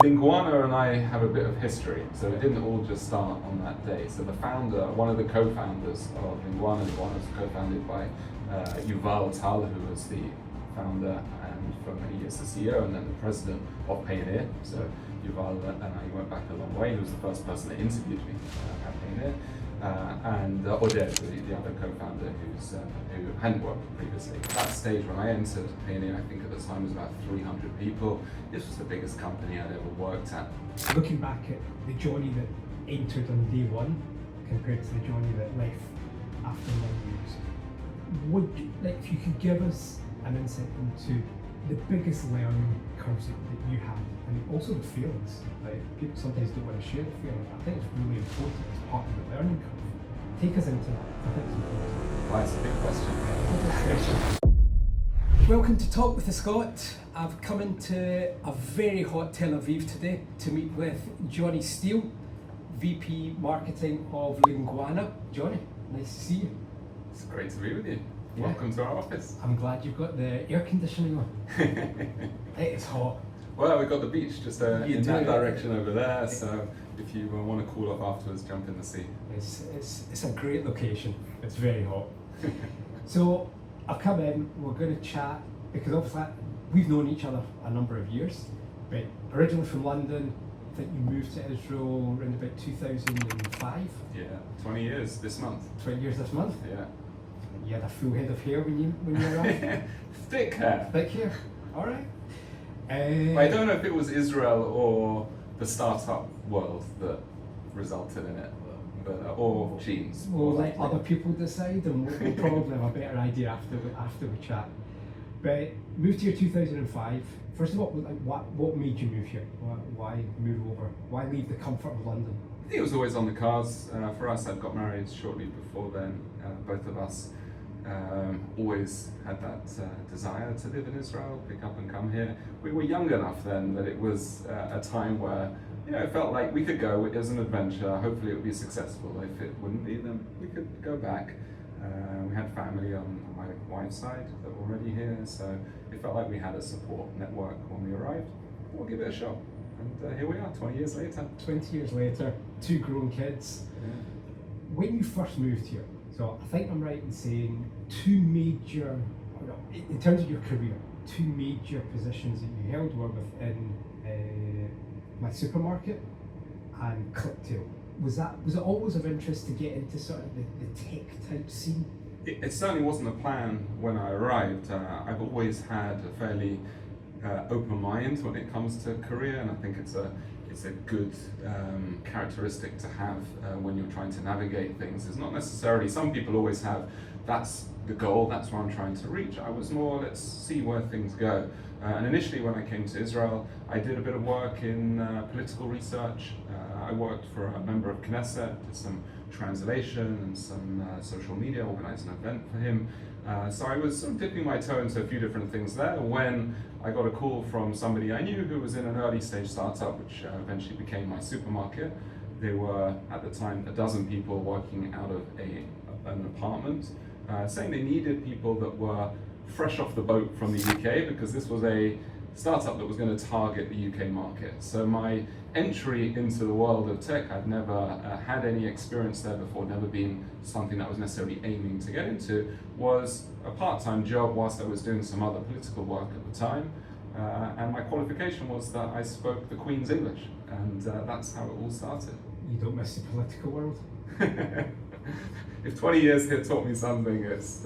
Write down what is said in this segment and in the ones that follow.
Linguana and I have a bit of history, so it didn't all just start on that day. So the founder, one of the co-founders of Linguana was co-founded by Yuval Tal, who was the founder and for many years the CEO and then the president of Payoneer. So Yuval and I went back a long way. He was the first person that interviewed me at Payoneer. And Oded, the other co-founder who hadn't worked previously. At that stage, when I entered Payoneer, I think at the time it was about 300 people. This was the biggest company I'd ever worked at. Looking back at the Jonny that entered on day one compared to the Jonny that left after 9 years, if you could give us an insight into the biggest learning curves that you had, and also the feelings. People sometimes don't want to share the feeling. I think it's really important as part of the learning curve. Take us into that. I think it's important. Well, that's a big question. Welcome to Talk with the Scot. I've come into a very hot Tel Aviv today to meet with Jonny Steel, VP Marketing of Linguana. Jonny, nice to see you. It's great to be with you. Yeah. Welcome to our office. I'm glad you've got the air conditioning on. It is hot. Well, we've got the beach just in that do. direction over there, so if you want to cool off afterwards, jump in the sea. It's a great location. It's very hot. So I've come in, we're going to chat, because obviously we've known each other a number of years, but originally from London. I think you moved to Israel around about 2005. Yeah, 20 years this month. 20 years this month. Yeah. You had a full head of hair when you arrived. Thick hair. Thick hair. All right. I don't know if it was Israel or the startup world that resulted in it, but or genes. We'll let other people decide, and we'll probably have a better idea after we chat. But moved here 2005. First of all, what made you move here? Why move over? Why leave the comfort of London? I think it was always on the cards for us. I'd got married shortly before then. Both of us always had that desire to live in Israel, pick up and come here. We were young enough then that it was a time where it felt like we could go. It was an adventure. Hopefully it would be successful. If it wouldn't be, then we could go back. We had family on my wife's side that were already here, so it felt like we had a support network when we arrived. We'll give it a shot. And here we are, 20 years later. 20 years later, 2 grown kids. Yeah. When you first moved here, so I think I'm right in saying in terms of your career, 2 major positions that you held were within mysupermarket and Clicktale. Was it always of interest to get into sort of the tech type scene? It certainly wasn't a plan when I arrived. I've always had a fairly open mind when it comes to career, and I think it's a good characteristic to have when you're trying to navigate things. It's not necessarily, some people always have, that's the goal, that's where I'm trying to reach. I was more, let's see where things go. And initially when I came to Israel, I did a bit of work in political research. I worked for a member of Knesset, did some translation and some social media, organized an event for him. So I was sort of dipping my toe into a few different things there when I got a call from somebody I knew who was in an early stage startup, which eventually became mysupermarket. They were, at the time, 12 people working out of an apartment, saying they needed people that were fresh off the boat from the UK, because this was a startup that was going to target the UK market. So my entry into the world of tech, I'd never had any experience there before, never been something that I was necessarily aiming to get into, was a part-time job whilst I was doing some other political work at the time. And my qualification was that I spoke the Queen's English, and that's how it all started. You don't miss the political world? If 20 years here taught me something, it's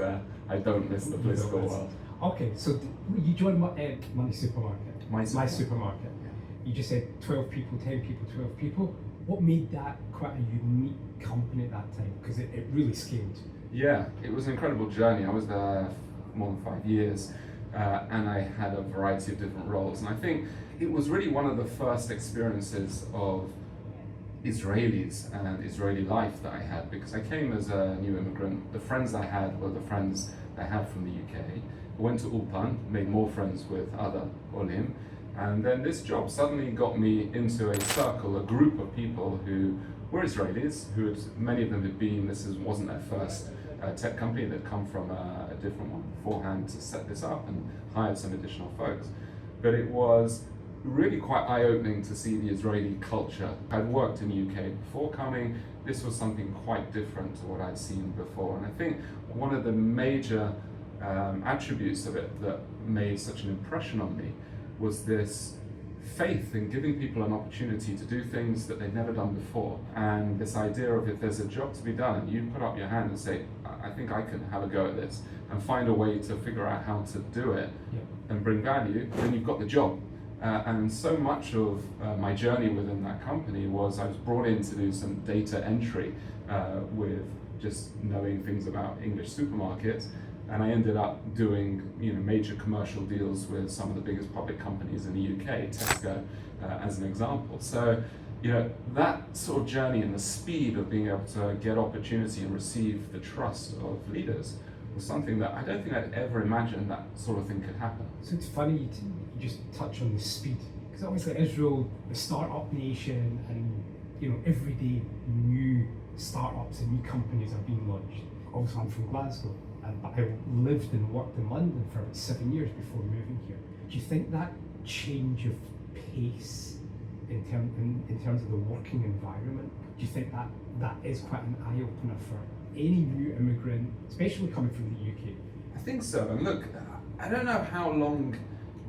I don't miss the political world. Okay, so you joined mysupermarket. mysupermarket. You just said 12 people, 10 people, 12 people. What made that quite a unique company at that time? Because it really scaled. Yeah, it was an incredible journey. I was there more than 5 years, and I had a variety of different roles. And I think it was really one of the first experiences of Israelis and Israeli life that I had, because I came as a new immigrant. The friends I had were the friends I had from the UK. I went to Ulpan, made more friends with other Olim, and then this job suddenly got me into a circle, a group of people who were Israelis, who had, many of them had been, wasn't their first tech company, they'd come from a different one beforehand to set this up and hired some additional folks. But it was really quite eye-opening to see the Israeli culture. I'd worked in the UK before coming. This was something quite different to what I'd seen before. And I think one of the major attributes of it that made such an impression on me was this faith in giving people an opportunity to do things that they'd never done before. And this idea of, if there's a job to be done and you put up your hand and say, I think I can have a go at this, and find a way to figure out how to do it and bring value, then you've got the job. And so much of my journey within that company was I was brought in to do some data entry with just knowing things about English supermarkets, and I ended up doing major commercial deals with some of the biggest public companies in the UK, Tesco as an example. So that sort of journey and the speed of being able to get opportunity and receive the trust of leaders was something that I don't think I'd ever imagined that sort of thing could happen. So it's funny you just touch on the speed, because obviously Israel, the startup nation, and every day new startups and new companies are being launched. Also, I'm from Glasgow, but I lived and worked in London for about 7 years before moving here. Do you think that change of pace in terms of the working environment, do you think that is quite an eye-opener for any new immigrant, especially coming from the UK? I think so. And look, I don't know how long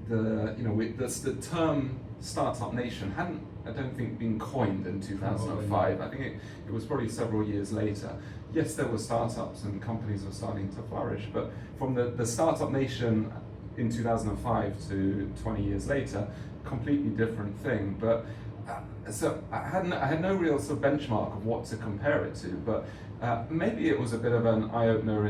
the term startup nation hadn't, I don't think, been coined in 2005. I think it was probably several years later. Yes, there were startups and companies were starting to flourish, but from the startup nation in 2005 to 20 years later, completely different thing. But so I had no real sort of benchmark of what to compare it to, but maybe it was a bit of an eye-opener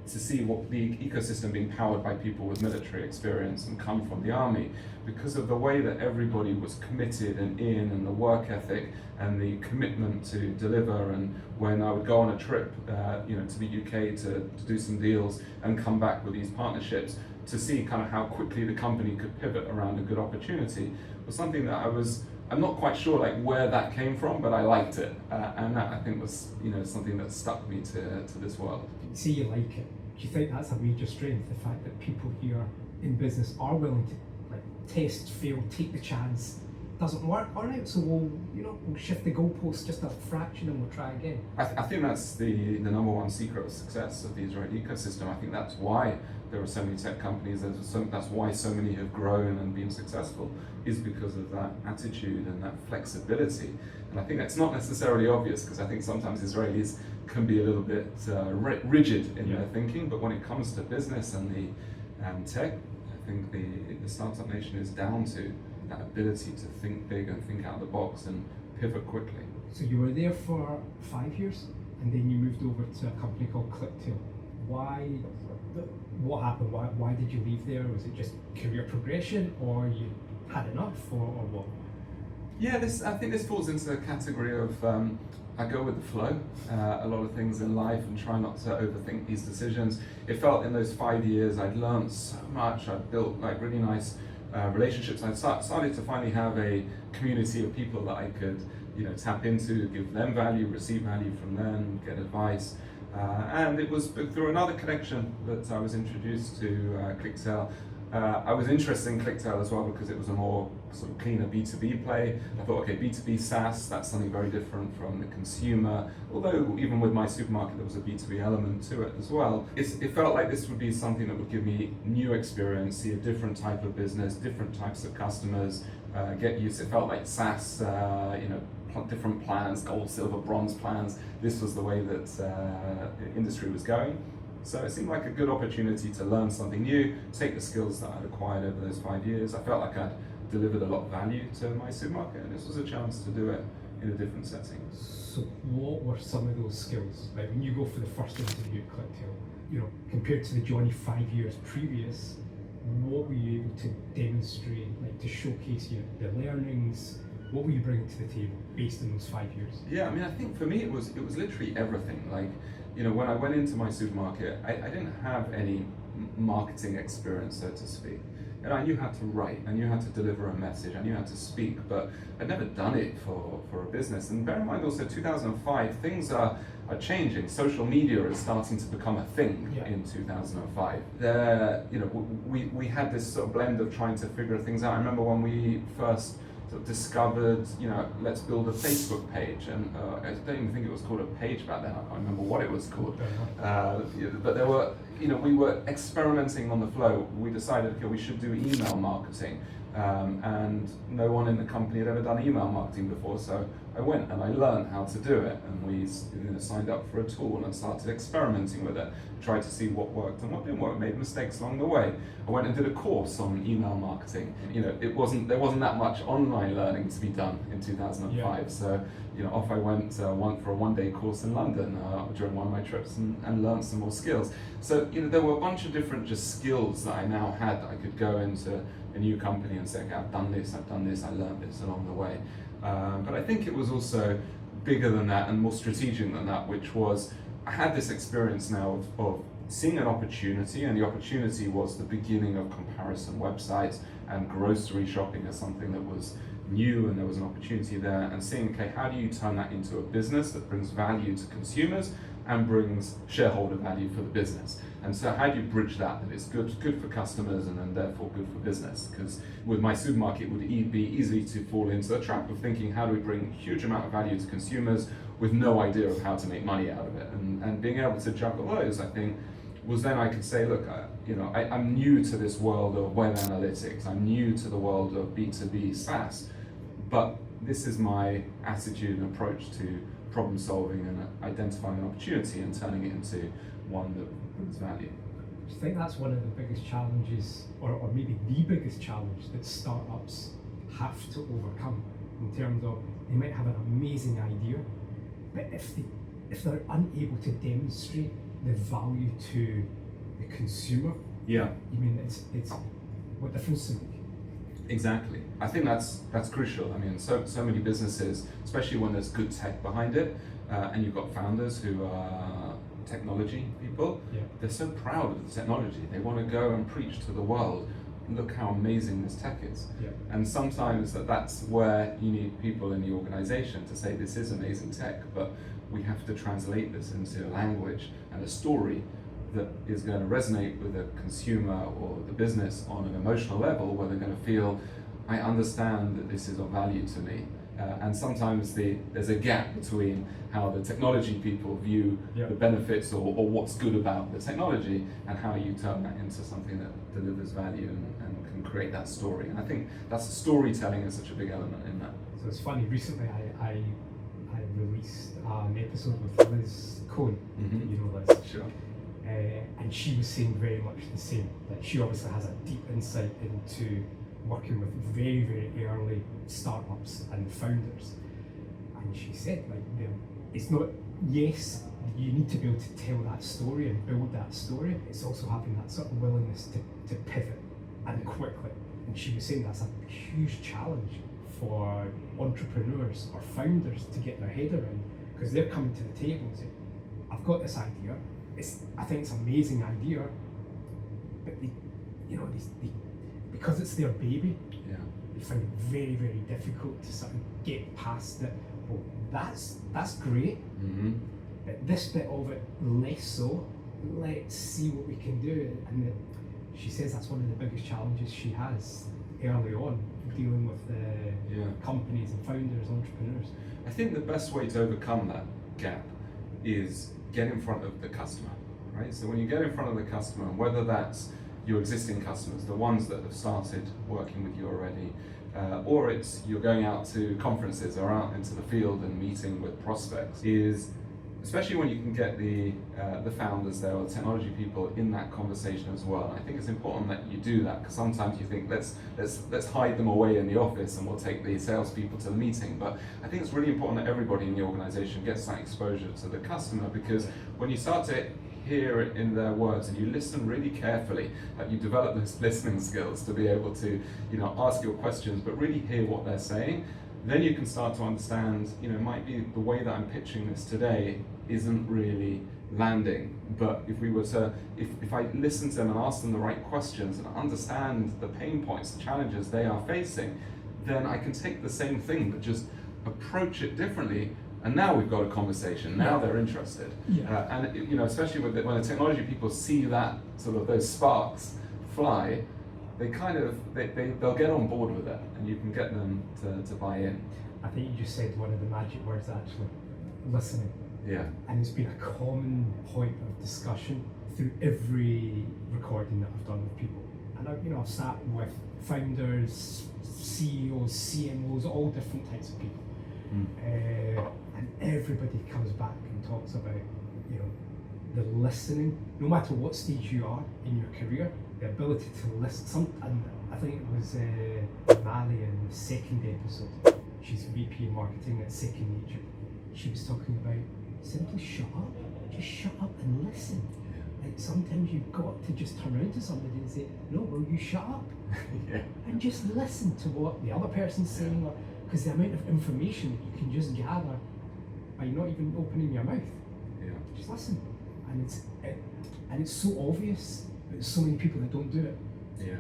to see what the ecosystem being powered by people with military experience and come from the army, because of the way that everybody was committed and the work ethic and the commitment to deliver. And when I would go on a trip to the UK to do some deals and come back with these partnerships, to see kind of how quickly the company could pivot around a good opportunity was something that I'm not quite sure where that came from, but I liked it, and that I think was something that stuck me to this world. See, you like it. Do you think that's a major strength, the fact that people here in business are willing to test, fail, take the chance? Doesn't work, all right, so we'll shift the goalposts just a fraction and we'll try again. I think that's the number one secret of success of the Israeli ecosystem. I think that's why there are so many tech companies, that's why so many have grown and been successful, is because of that attitude and that flexibility. And I think that's not necessarily obvious, because I think sometimes Israelis can be a little bit rigid in their thinking, but when it comes to business and the tech, I think the startup nation is down to that ability to think big and think out of the box and pivot quickly. So you were there for 5 years, and then you moved over to a company called ClickTail. What happened? Why did you leave there? Was it just career progression, or you had enough, or what? Yeah, I think this falls into the category of I go with the flow. A lot of things in life, and try not to overthink these decisions. It felt in those 5 years I'd learned so much. I'd built really nice relationships. I started to finally have a community of people that I could tap into, give them value, receive value from them, get advice. And it was through another connection that I was introduced to Clicktale. I was interested in Clicktale as well because it was a more sort of cleaner B2B play. I thought, okay, B2B SaaS, that's something very different from the consumer. Although even with mysupermarket, there was a B2B element to it as well. It felt like this would be something that would give me new experience, see a different type of business, different types of customers, get used. It felt like SaaS, different plans, gold, silver, bronze plans. This was the way that the industry was going. So it seemed like a good opportunity to learn something new, take the skills that I'd acquired over those 5 years. I felt like I'd delivered a lot of value to my supermarket, and this was a chance to do it in a different setting. So what were some of those skills? Like when you go for the first interview at ClickTail, compared to the Jonny 5 years previous, what were you able to demonstrate, to showcase the learnings? What were you bringing to the table based on those 5 years? Yeah, I think for me it was literally everything. When I went into my supermarket, I didn't have any marketing experience, so to speak. And I knew how to write, I knew how to deliver a message, I knew how to speak, but I'd never done it for a business. And bear in mind also 2005, things are changing. Social media is starting to become a thing in 2005. We had this sort of blend of trying to figure things out. I remember when we first sort of discovered, let's build a Facebook page, and I don't even think it was called a page back then. I can't remember what it was called. But there were, we were experimenting on the flow. We decided, okay, we should do email marketing, and no one in the company had ever done email marketing before, so I went and I learned how to do it, and we signed up for a tool and started experimenting with it, tried to see what worked and what didn't work, made mistakes along the way. I went and did a course on email marketing. There wasn't that much online learning to be done in 2005, so off I went for a one-day course in London during one of my trips and learned some more skills. So there were a bunch of different just skills that I now had that I could go into a new company and say, okay, I've done this, I learned this along the way. But I think it was also bigger than that and more strategic than that, which was I had this experience now of seeing an opportunity, and the opportunity was the beginning of comparison websites and grocery shopping as something that was new, and there was an opportunity there, and seeing, okay, how do you turn that into a business that brings value to consumers and brings shareholder value for the business? And so how do you bridge that it's good for customers and then therefore good for business? Because with mysupermarket, it would be easy to fall into the trap of thinking, how do we bring a huge amount of value to consumers with no idea of how to make money out of it? And being able to juggle those, I think, was then I could say, look, I'm new to this world of web analytics, I'm new to the world of B2B SaaS, but this is my attitude and approach to problem solving and identifying an opportunity and turning it into one that brings value. Do you think that's one of the biggest challenges, or maybe the biggest challenge that startups have to overcome, in terms of they might have an amazing idea, but if they're unable to demonstrate the value to the consumer, it's what difference does it make? Exactly. I think that's crucial. I mean, so many businesses, especially when there's good tech behind it, and you've got founders who are technology people, they're so proud of the technology. They want to go and preach to the world, look how amazing this tech is. And sometimes that's where you need people in the organization to say, this is amazing tech, but we have to translate this into a language and a story that is going to resonate with the consumer or the business on an emotional level, where they're going to feel, I understand that this is of value to me. And sometimes there's a gap between how the technology people view the benefits or what's good about the technology, and how you turn that into something that delivers value and can create that story. And I think that's storytelling is such a big element in that. So it's funny, recently I released an episode with Liz Cohn, you know Liz. Sure. And she was saying very much the same, that she obviously has a deep insight into working with very, very early startups and founders. And she said, it's not, yes, you need to be able to tell that story and build that story, it's also having that sort of willingness to pivot and quickly. And she was saying that's a huge challenge for entrepreneurs or founders to get their head around, because they're coming to the table and saying, I've got this idea, I think it's an amazing idea, but they, because it's their baby, they find it very, very difficult to sort of get past it. Well, that's great, but this bit of it less so. Let's see what we can do. And she says that's one of the biggest challenges she has early on, dealing with companies and founders, entrepreneurs. I think the best way to overcome that gap is get in front of the customer, right? So when you get in front of the customer, whether that's your existing customers, the ones that have started working with you already, or it's you're going out to conferences or out into the field and meeting with prospects, is especially when you can get the founders there or the technology people in that conversation as well. I think it's important that you do that, because sometimes you think let's hide them away in the office and we'll take the salespeople to the meeting. But I think it's really important that everybody in the organization gets that exposure to the customer, because when you start to hear it in their words and you listen really carefully, you develop those listening skills to be able to ask your questions but really hear what they're saying, then you can start to understand, it might be the way that I'm pitching this today isn't really landing. But if we were to, if I listen to them and ask them the right questions and understand the pain points, the challenges they are facing, then I can take the same thing but just approach it differently. And now we've got a conversation. Now they're interested. And you know, especially with when the technology people see that sort of those sparks fly, they kind of they'll get on board with it, and you can get them to buy in. I think you just said one of the magic words actually, listening. Yeah. And it's been a common point of discussion through every recording that I've done with people. And I've sat with founders, CEOs, CMOs, all different types of people. And everybody comes back and talks about, the listening, no matter what stage you are in your career, the ability to listen. And I think it was Mali in the second episode. She's VP of marketing at Second Nature. She was talking about simply shut up. Just shut up and listen. Like sometimes you've got to just turn around to somebody and say, no, will you shut up? And just listen to what the other person's saying, because the amount of information that you can just gather by not even opening your mouth. Just listen. And it's so obvious, but there's so many people that don't do it.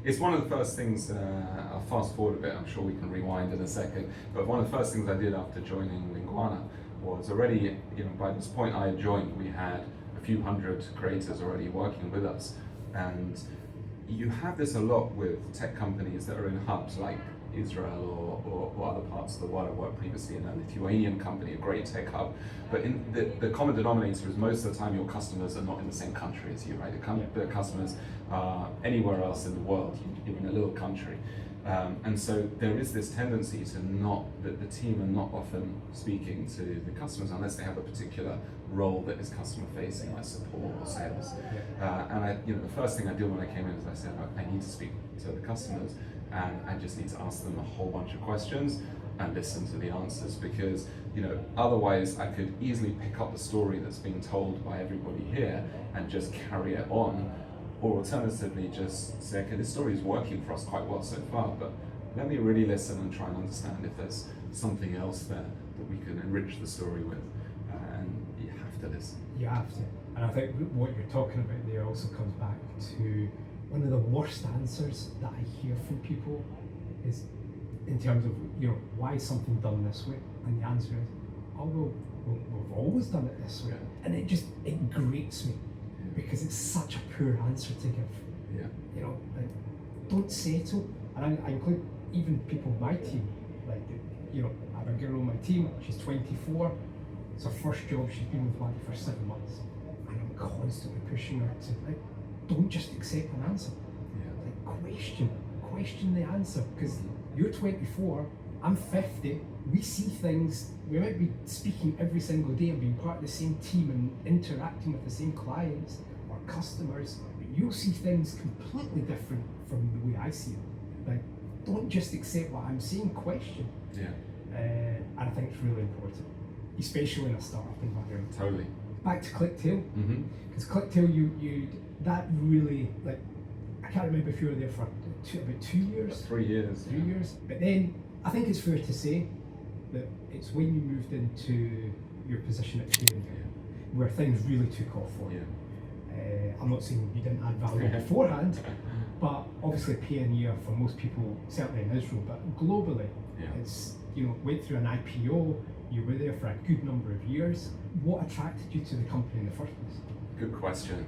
It's one of the first things, I'll fast forward a bit, I'm sure we can rewind in a second, but one of the first things I did after joining Linguana was already, by this point I had joined, we had a few hundred creators already working with us. And you have this a lot with tech companies that are in hubs like Israel or other parts of the world. I worked previously in a Lithuanian company, a great tech hub, but in the common denominator is most of the time your customers are not in the same country as you, right? The customers are anywhere else in the world. You're in a little country. And so there is this tendency to that the team are not often speaking to the customers unless they have a particular role that is customer facing, like support or sales. And the first thing I did when I came in is I said, I need to speak to the customers, and I just need to ask them a whole bunch of questions and listen to the answers, because otherwise I could easily pick up the story that's being told by everybody here and just carry it on. Or alternatively, just say, okay, this story is working for us quite well so far, but let me really listen and try and understand if there's something else there that we can enrich the story with. And you have to listen. You have to. And I think what you're talking about there also comes back to one of the worst answers that I hear from people is in terms of, why is something done this way? And the answer is, oh, well, we've always done it this way. And it grates me. Because it's such a poor answer to give. Don't settle. And I include even people on my team. Like, I have a girl on my team, she's 24. It's her first job, she's been with Wadi for 7 months. And I'm constantly pushing her to, don't just accept an answer. Question the answer. Because you're 24, I'm 50, we see things, we might be speaking every single day and being part of the same team and interacting with the same clients or customers, but you'll see things completely different from the way I see them. Don't just accept what I'm saying, question. And I think it's really important, especially in a startup environment. Totally. Back to ClickTail, because ClickTail, you that really, I can't remember if you were there for about 2 years? 3 years. 3 years. But then, I think it's fair to say that it's when you moved into your position at Payoneer where things really took off for you. I'm not saying you didn't add value beforehand, but obviously Payoneer for most people, certainly in Israel, but globally, it's went through an IPO. You were there for a good number of years. What attracted you to the company in the first place? Good question.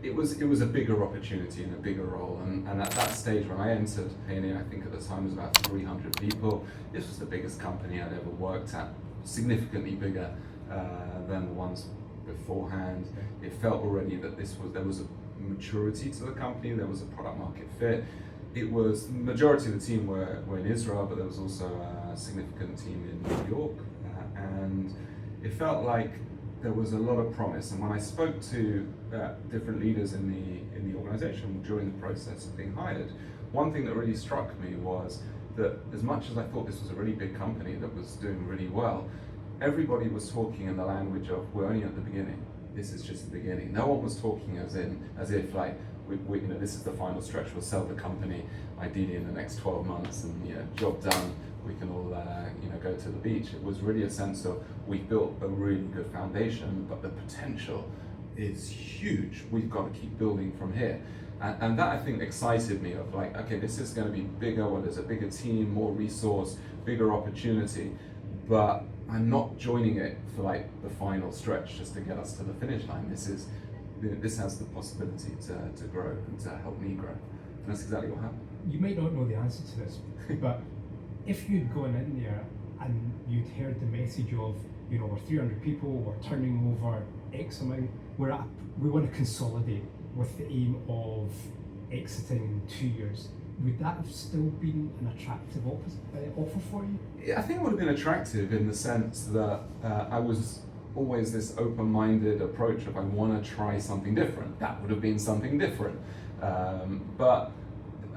It was a bigger opportunity and a bigger role, and at that stage when I entered Payoneer, I think at the time it was about 300 people. This was the biggest company I'd ever worked at, significantly bigger than the ones beforehand. It felt already that there was a maturity to the company, there was a product market fit. It was, the majority of the team were in Israel, but there was also a significant team in New York, and it felt like there was a lot of promise. And when I spoke to different leaders in the organization during the process of being hired, one thing that really struck me was that as much as I thought this was a really big company that was doing really well, everybody was talking in the language of, we're only at the beginning. This is just the beginning. No one was talking as if this is the final stretch. We'll sell the company ideally in the next 12 months, and job done. we can all go to the beach. It was really a sense of we built a really good foundation, but the potential is huge. We've got to keep building from here. And that I think excited me of like, okay, this is going to be bigger, well, there's a bigger team, more resource, bigger opportunity, but I'm not joining it for like the final stretch just to get us to the finish line. This has the possibility to grow and to help me grow. And that's exactly what happened. You might not know the answer to this, but if you'd gone in there and you'd heard the message of, we're 300 people, we're turning over X amount, we want to consolidate with the aim of exiting in 2 years, would that have still been an attractive offer for you? Yeah, I think it would have been attractive in the sense that I was always this open-minded approach of I want to try something different. That would have been something different. But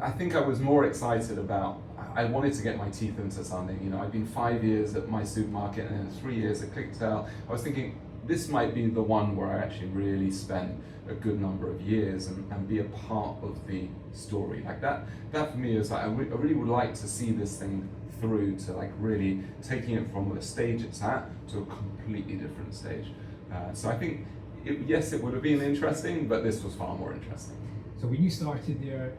I think I was more excited about, I wanted to get my teeth into something. I've been 5 years at mysupermarket and then 3 years at Clicktale. I was thinking this might be the one where I actually really spend a good number of years and be a part of the story. Like that for me is like, I really would like to see this thing through to like really taking it from the stage it's at to a completely different stage. So I think, yes, it would have been interesting, but this was far more interesting. So when you started there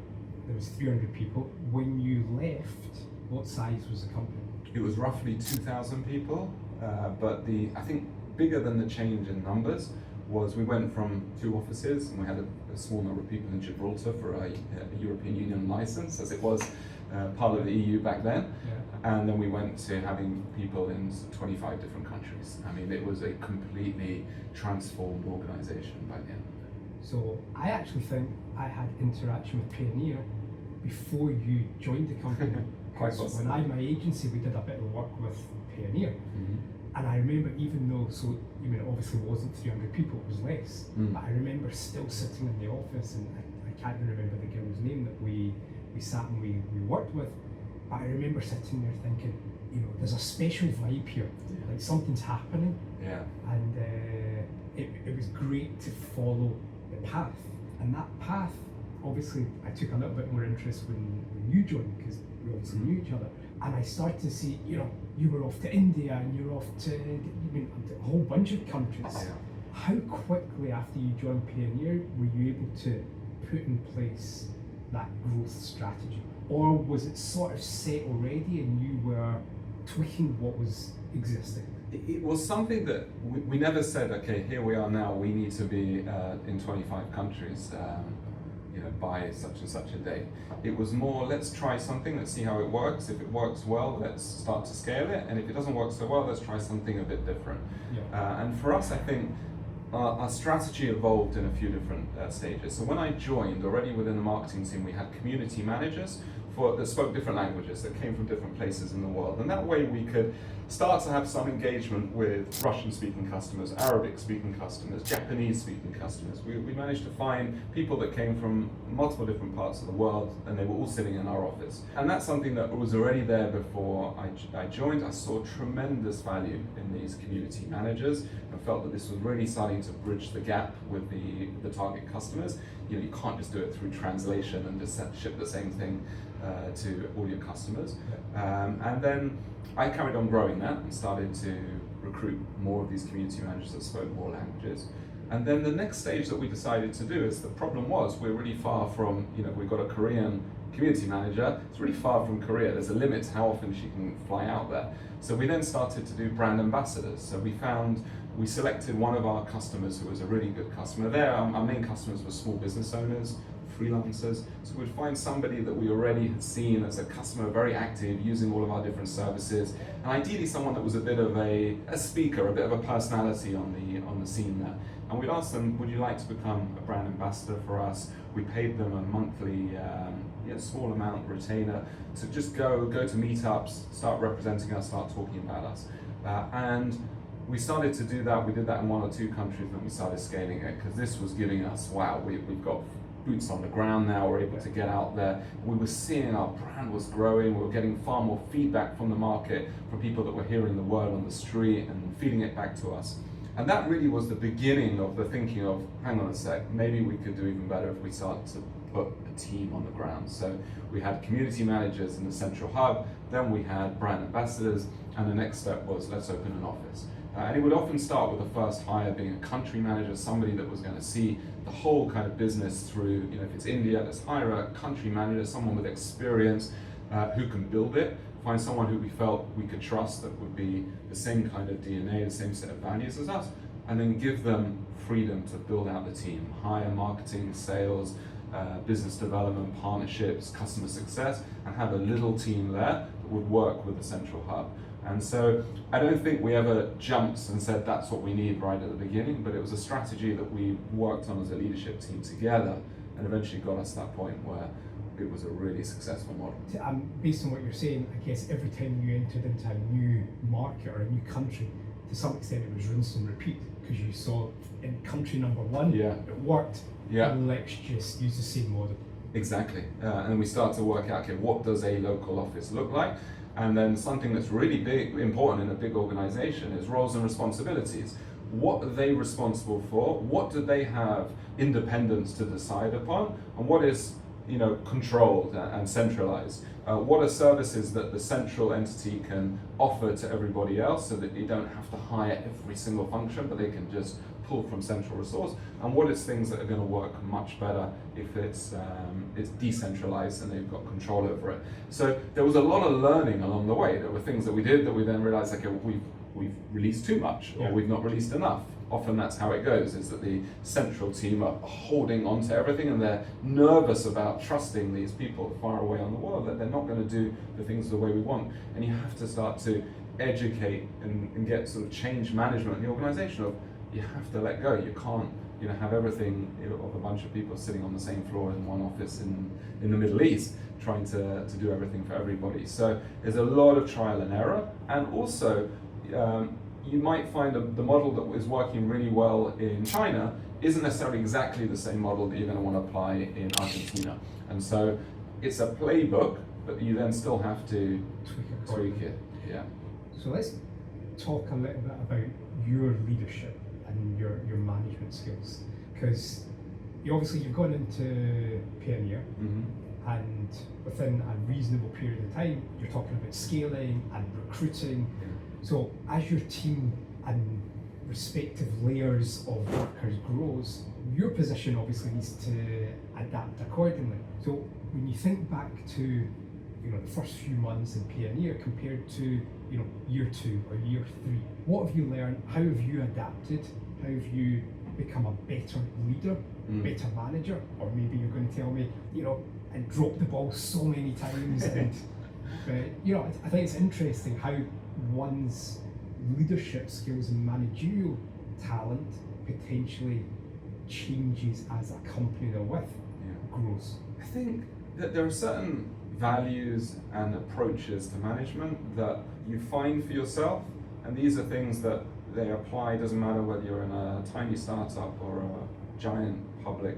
was 300 people. When you left, what size was the company? It was roughly 2,000 people, but I think bigger than the change in numbers was we went from 2 offices and we had a small number of people in Gibraltar for a European Union license, as it was part of the EU back then. Yeah. And then we went to having people in 25 different countries. I mean, it was a completely transformed organization by the end. So I actually think I had interaction with Payoneer before you joined the company. Quite possible. When my agency, we did a bit of work with Payoneer. Mm-hmm. And I remember, even though, obviously it wasn't 300 people, it was less, but I remember still sitting in the office, and I can't even remember the girl's name that we sat and we worked with, but I remember sitting there thinking, there's a special vibe here, like something's happening. Yeah. And it was great to follow the path, and that path, obviously, I took a little bit more interest when you joined, because we obviously knew each other. And I started to see, you were off to India and you were off to a whole bunch of countries. Yeah. How quickly after you joined Payoneer were you able to put in place that growth strategy? Or was it sort of set already and you were tweaking what was existing? It was something that we never said, okay, here we are now, we need to be in 25 countries. By such and such a date. It was more, let's try something, let's see how it works. If it works well, let's start to scale it. And if it doesn't work so well, let's try something a bit different. Yeah. And for us, I think our strategy evolved in a few different stages. So when I joined, already within the marketing team, we had community managers that spoke different languages, that came from different places in the world. And that way we could start to have some engagement with Russian-speaking customers, Arabic-speaking customers, Japanese-speaking customers. We managed to find people that came from multiple different parts of the world, and they were all sitting in our office. And that's something that was already there before I joined. I saw tremendous value in these community managers and felt that this was really starting to bridge the gap with the target customers. You can't just do it through translation and just ship the same thing to all your customers. And then I carried on growing that and started to recruit more of these community managers that spoke more languages. And then the next stage that we decided to do is, the problem was we're really far from, we've got a Korean community manager, it's really far from Korea. There's a limit to how often she can fly out there. So we then started to do brand ambassadors. So we selected one of our customers who was a really good customer there. Our main customers were small business owners, freelancers. So we'd find somebody that we already had seen as a customer, very active, using all of our different services, and ideally someone that was a bit of a speaker, a bit of a personality on the scene there. And we'd ask them, would you like to become a brand ambassador for us? We paid them a monthly, small amount retainer to just go to meetups, start representing us, start talking about us. And we started to do that. We did that in 1 or 2 countries, and we started scaling it, because this was giving us, wow, we've got boots on the ground now, we're able to get out there. We were seeing our brand was growing, we were getting far more feedback from the market, from people that were hearing the word on the street and feeding it back to us. And that really was the beginning of the thinking of, hang on a sec, maybe we could do even better if we start to put a team on the ground. So we had community managers in the central hub, then we had brand ambassadors, and the next step was let's open an office. And it would often start with the first hire being a country manager, somebody that was going to see the whole kind of business through, if it's India, let's hire a country manager, someone with experience who can build it, find someone who we felt we could trust that would be the same kind of DNA, the same set of values as us, and then give them freedom to build out the team, hire marketing, sales, business development, partnerships, customer success, and have a little team there that would work with the central hub. And so I don't think we ever jumped and said that's what we need right at the beginning, but it was a strategy that we worked on as a leadership team together and eventually got us to that point where it was a really successful model. Based on what you're saying, I guess every time you entered into a new market or a new country, to some extent it was rinse and repeat, because you saw in country number one, it worked, let's just use the same model. Exactly, and we start to work out, okay, what does a local office look like? And then something that's really important in a big organization is roles and responsibilities. What are they responsible for? What do they have independence to decide upon? And what is controlled and centralized? What are services that the central entity can offer to everybody else so that you don't have to hire every single function, but they can just pull from central resource? And what is things that are going to work much better if it's decentralized and they've got control over it? So there was a lot of learning along the way. There were things that we did that we then realized, okay, we've released too much, or we've not released enough. Often that's how it goes, is that the central team are holding on to everything and they're nervous about trusting these people far away on the world, that they're not going to do the things the way we want. And you have to start to educate and get sort of change management in the organization of, you have to let go. You can't have everything of a bunch of people sitting on the same floor in one office in the Middle East trying to do everything for everybody. So there's a lot of trial and error, and also you might find the model that is working really well in China isn't necessarily exactly the same model that you're going to want to apply in Argentina. And so it's a playbook, but you then still have to tweak it. Yeah. So let's talk a little bit about your leadership and your management skills, because you've gone into Payoneer, and within a reasonable period of time you're talking about scaling and recruiting. So as your team and respective layers of workers grows, your position obviously needs to adapt accordingly. So when you think back to the first few months in Payoneer compared to year 2 or year 3, what have you learned? How have you adapted? How have you become a better leader, better manager? Or maybe you're going to tell me, and drop the ball so many times. And I think it's interesting how one's leadership skills and managerial talent potentially changes as a company they're with grows. I think that there are certain values and approaches to management that you find for yourself, and these are things that they apply, doesn't matter whether you're in a tiny startup or a giant public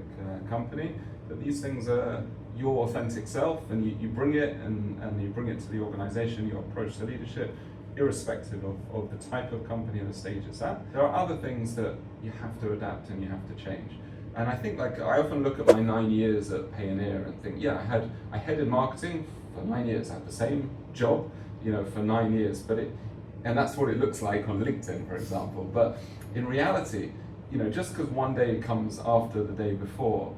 company, that these things are your authentic self, and you bring it and you bring it to the organization, your approach to leadership, irrespective of the type of company and the stage it's at. There are other things that you have to adapt and you have to change. And I think, I often look at my 9 years at Payoneer and think, I headed marketing for 9 years. I had the same job, for 9 years, and that's what it looks like on LinkedIn, for example. But in reality, just because one day comes after the day before,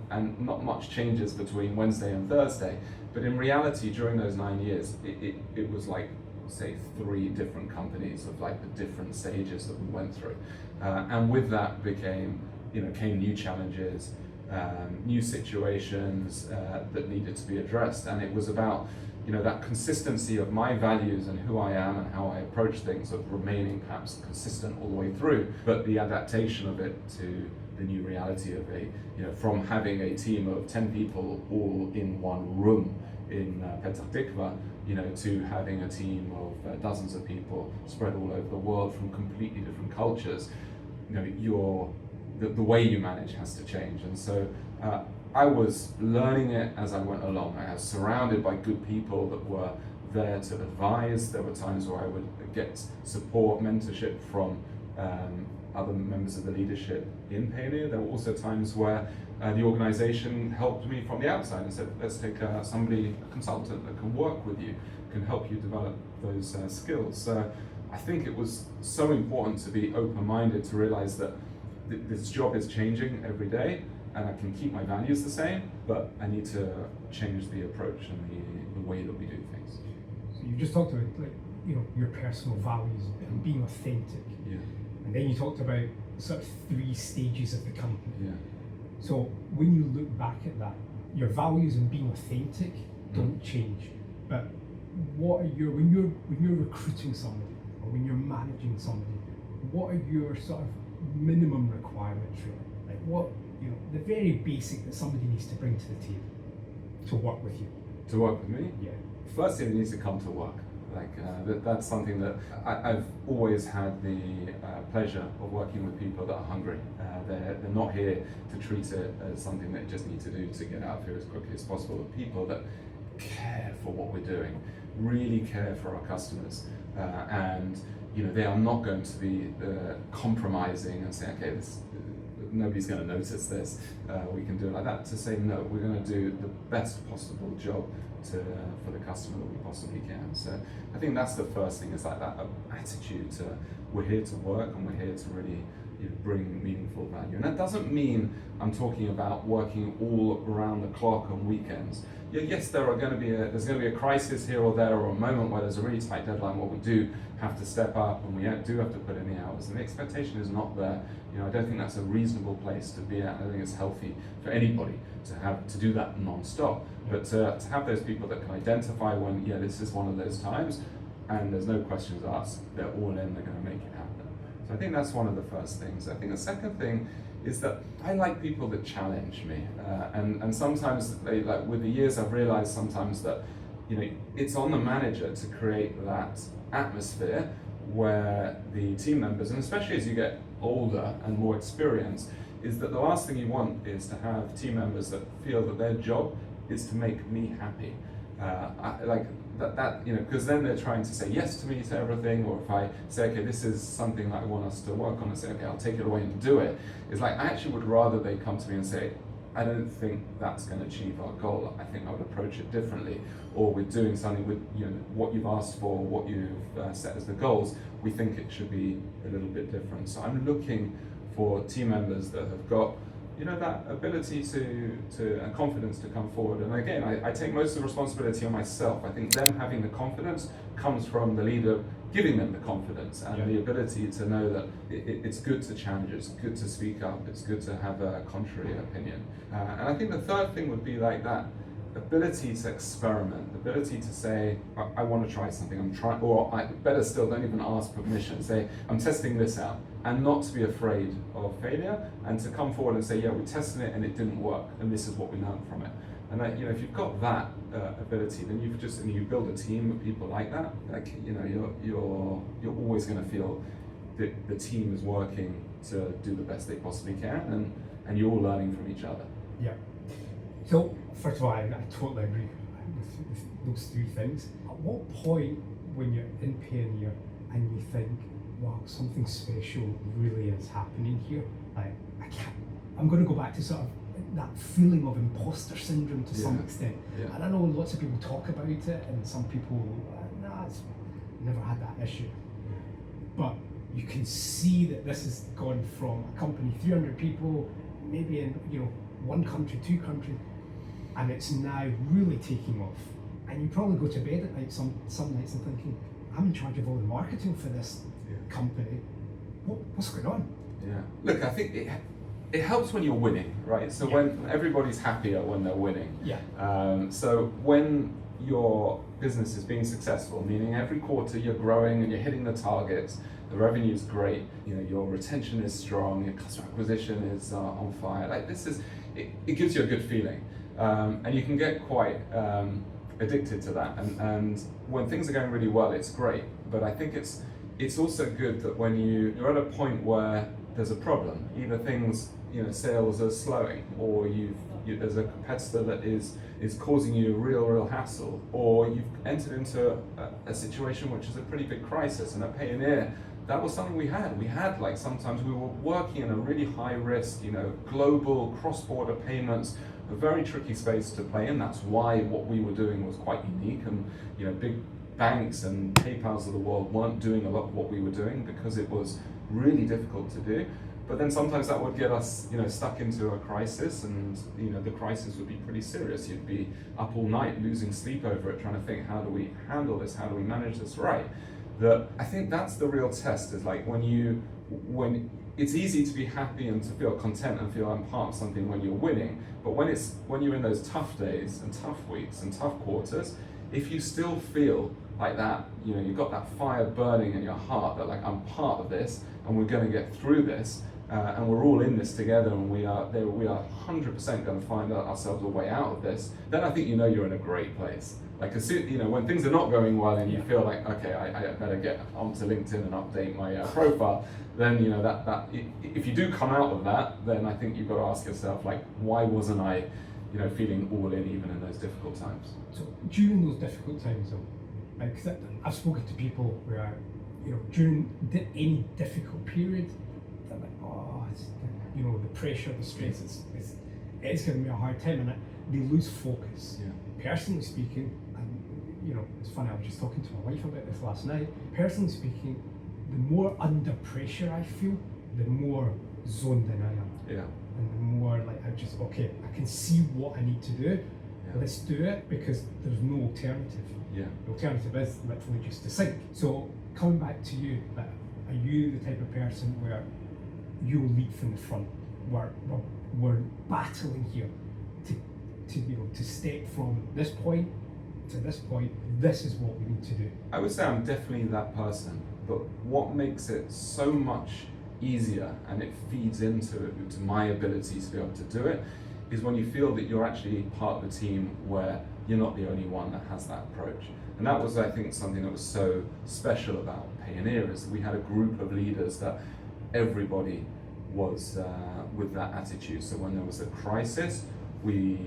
and not much changes between Wednesday and Thursday, but in reality, during those 9 years, it was like, say, 3 different companies of the different stages that we went through. And with that came new challenges, new situations that needed to be addressed. And it was about, that consistency of my values and who I am and how I approach things, of remaining perhaps consistent all the way through, but the adaptation of it to the new reality of from having a team of 10 people all in one room in Petah Tikva, to having a team of dozens of people spread all over the world from completely different cultures. The way you manage has to change. And so I was learning it as I went along. I was surrounded by good people that were there to advise. There were times where I would get support, mentorship from other members of the leadership in Payoneer. There were also times where the organization helped me from the outside and said, let's take a consultant that can work with you, can help you develop those skills. I think it was so important to be open-minded, to realize that this job is changing every day, and I can keep my values the same, but I need to change the approach and the way that we do things. So you just talked about your personal values and being authentic. Yeah. And then you talked about sort of 3 stages of the company. Yeah. So when you look back at that, your values and being authentic don't change. But what are when you're recruiting somebody or when you're managing somebody, what are your sort of minimum requirements really? Like what, the very basic that somebody needs to bring to the table to work with you? To work with me? Yeah. Firstly, they need to come to work. That's something that I've always had the pleasure of working with people that are hungry. They're not here to treat it as something they just need to do to get out of here as quickly as possible. But people that care for what we're doing, really care for our customers, and they are not going to be compromising and saying, okay, nobody's going to notice this, we can do it like that. To say, no, we're going to do the best possible job for the customer that we possibly can. So I think that's the first thing, is like that attitude to, we're here to work and we're here to really bring meaningful value. And that doesn't mean I'm talking about working all around the clock on weekends. Yeah, yes, there's going to be a crisis here or there, or a moment where there's a really tight deadline where we do have to step up and we do have to put in the hours, and the expectation is not there. I don't think that's a reasonable place to be at. I think it's healthy for anybody to do that non-stop, but to have those people that can identify when, this is one of those times, and there's no questions asked, they're all in, they're going to make it happen. So I think that's one of the first things. I think the second thing is that I like people that challenge me, and sometimes with the years I've realized sometimes that it's on the manager to create that atmosphere where the team members, and especially as you get older and more experienced, is that the last thing you want is to have team members that feel that their job is to make me happy. Because then they're trying to say yes to me to everything, or if I say, okay, this is something that I want us to work on, and say, okay, I'll take it away and do it. It's like, I actually would rather they come to me and say, I don't think that's going to achieve our goal. I think I would approach it differently, or we're doing something with what you've asked for, what you've set as the goals. We think it should be a little bit different. So I'm looking for team members that have got that ability to and confidence to come forward. And again, I take most of the responsibility on myself. I think them having the confidence comes from the leader giving them the confidence and the ability to know that it's good to challenge, it's good to speak up, it's good to have a contrary opinion. And I think the third thing would be like that ability to experiment, the ability to say, I want to try something, I'm trying, or better still, don't even ask permission, say, I'm testing this out, and not to be afraid of failure, and to come forward and say, yeah, we tested it and it didn't work, and this is what we learned from it. And that, if you've got that ability, then you build a team of people like that. You're always going to feel that the team is working to do the best they possibly can, and you're all learning from each other. Yeah. So first of all, I totally agree with those 3 things. At what point when you're in Payoneer and you think, wow, something special really is happening here? I'm going to go back to sort of that feeling of imposter syndrome to some extent. Yeah. And I know lots of people talk about it, and some people, it's never had that issue. But you can see that this has gone from a company, 300 people, maybe in 1 country, 2 countries, and it's now really taking off. And you probably go to bed at night some nights and thinking, I'm in charge of all the marketing for this company. What's going on? Yeah. Look, I think it helps when you're winning, right? So when everybody's happier when they're winning. Yeah. So when your business is being successful, meaning every quarter you're growing and you're hitting the targets, the revenue is great, your retention is strong, your customer acquisition is on fire. It gives you a good feeling, and you can get quite addicted to that. And when things are going really well, it's great. But I think it's also good that when you're at a point where there's a problem, either things sales are slowing, or there's a competitor that is causing you a real hassle, or you've entered into a situation which is a pretty big crisis. And at Payoneer, that was something we had. We had, like, sometimes we were working in a really high risk, global cross-border payments, a very tricky space to play in. That's why what we were doing was quite unique, and big banks and PayPals of the world weren't doing a lot of what we were doing because it was really difficult to do. But then sometimes that would get us, stuck into a crisis, and the crisis would be pretty serious. You'd be up all night losing sleep over it, trying to think, how do we handle this? How do we manage this right? I think that's the real test. Is like when it's easy to be happy and to feel content and feel I'm part of something when you're winning. But when you're in those tough days and tough weeks and tough quarters, if you still feel like that, you've got that fire burning in your heart that, like, I'm part of this and we're going to get through this, and we're all in this together, and we are 100% going to find ourselves a way out of this, then I think you're in a great place. Like, as soon, when things are not going well and you feel like, okay, I better get onto LinkedIn and update my profile, then that if you do come out of that, then I think you've got to ask yourself, like, why wasn't I feeling all in even in those difficult times? So during those difficult times, though, like, 'cause I've spoken to people where, during any difficult period, they're like, oh, it's, the pressure, the stress, it's giving me a hard time, and they lose focus. Yeah. Personally speaking, and it's funny, I was just talking to my wife about this last night. Personally speaking, the more under pressure I feel, the more zoned in I am. Yeah. And the more like I can see what I need to do. Yeah. Let's do it, because there's no alternative. Yeah. The alternative is literally just to sink. So coming back to you, are you the type of person where you'll lead from the front? We're battling here to step from this point to this point. This is what we need to do. I would say I'm definitely that person, but what makes it so much easier, and it feeds into my ability to be able to do it, is when you feel that you're actually part of a team where you're not the only one that has that approach. And that was, I think, something that was so special about Payoneer, is we had a group of leaders that everybody was with that attitude. So when there was a crisis, we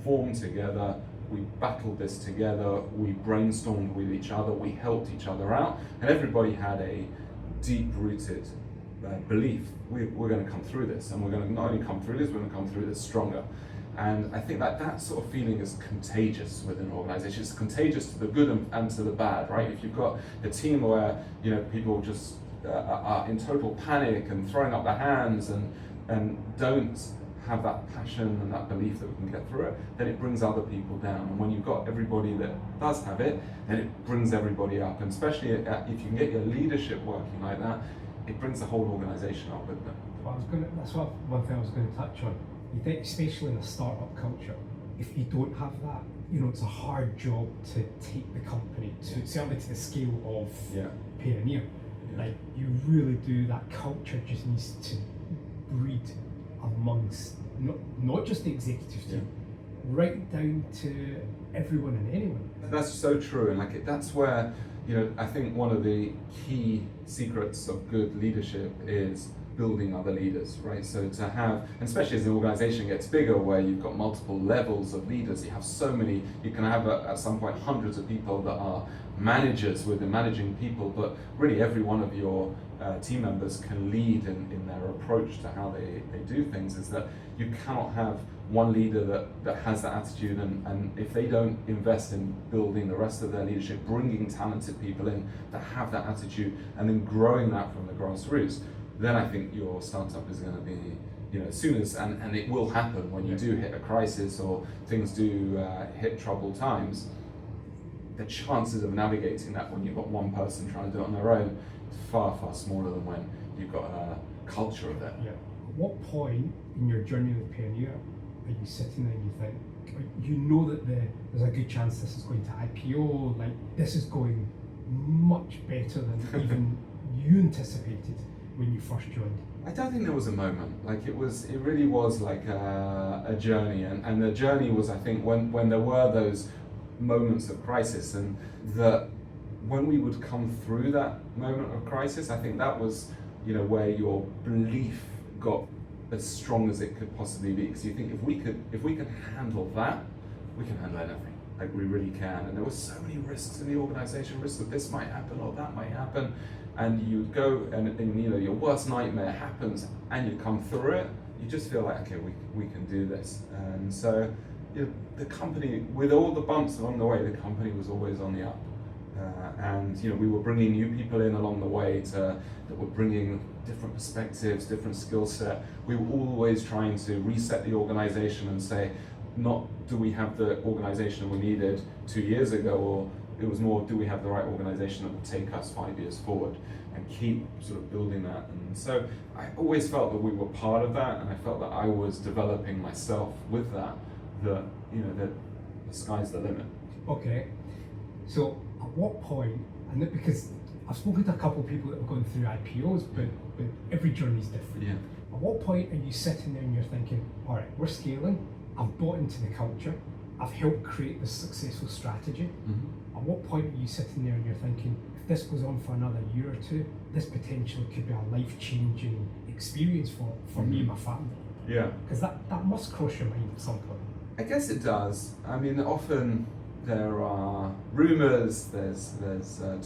formed together, we battled this together, we brainstormed with each other, we helped each other out, and everybody had a deep-rooted belief, we're going to come through this, and we're going to not only come through this, we're going to come through this stronger. And I think that sort of feeling is contagious within an organization. It's contagious to the good and to the bad, right? If you've got a team where people just are in total panic and throwing up their hands and don't have that passion and that belief that we can get through it, then it brings other people down. And when you've got everybody that does have it, then it brings everybody up. And especially if you can get your leadership working like that, it brings the whole organization up with them. That's one thing I was going to touch on. You think, especially in a startup culture, if you don't have that, it's a hard job to take the company to certainly to the scale of Payoneer. Yeah. Like, you really do. That culture just needs to breed amongst not just the executive team, right down to everyone and anyone. That's so true, and that's where I think one of the key secrets of good leadership is building other leaders, right? So to have, and especially as the organization gets bigger, where you've got multiple levels of leaders, you have so many, you can have at some point hundreds of people that are managers within managing people, but really every one of your team members can lead in their approach to how they do things. Is that you cannot have one leader that has that attitude, and if they don't invest in building the rest of their leadership, bringing talented people in that have that attitude, and then growing that from the grassroots, then I think your startup is going to be, as soon as, and it will happen when you do hit a crisis or things do hit troubled times, the chances of navigating that when you've got one person trying to do it on their own is far, far smaller than when you've got a culture of it. Yeah. At what point in your journey with Payoneer are you sitting there and you think, that there's a good chance this is going to IPO, like this is going much better than even you anticipated when you first joined? I don't think there was a moment. Like it really was like a journey, and the journey was, I think, when there were those moments of crisis, and that when we would come through that moment of crisis, I think that was, where your belief got as strong as it could possibly be. Because you think if we can handle that, we can handle anything. Like we really can. And there were so many risks in the organization, risks that this might happen or that might happen. And you go and you know, your worst nightmare happens and you come through it, you just feel like, okay, we can do this. And so, you know, the company, with all the bumps along the way, the company was always on the up. And you know, we were bringing new people in along the way that were bringing different perspectives, different skill set. We were always trying to reset the organization and say, not do we have the organization we needed 2 years ago, or it was more, do we have the right organization that will take us 5 years forward, and keep sort of building that. And so I always felt that we were part of that, and I felt that I was developing myself with that, you know, that the sky's the limit. Okay, so at what point, and that, because I've spoken to a couple of people that have gone through IPOs, but every journey is different. Yeah. At what point are you sitting there and you're thinking, all right, we're scaling, I've bought into the culture, I've helped create this successful strategy. Mm-hmm. At what point are you sitting there and you're thinking, if this goes on for another year or two, this potentially could be a life-changing experience for me and my family? Yeah. Because that must cross your mind at some point. I guess it does. I mean, often there are rumors, there's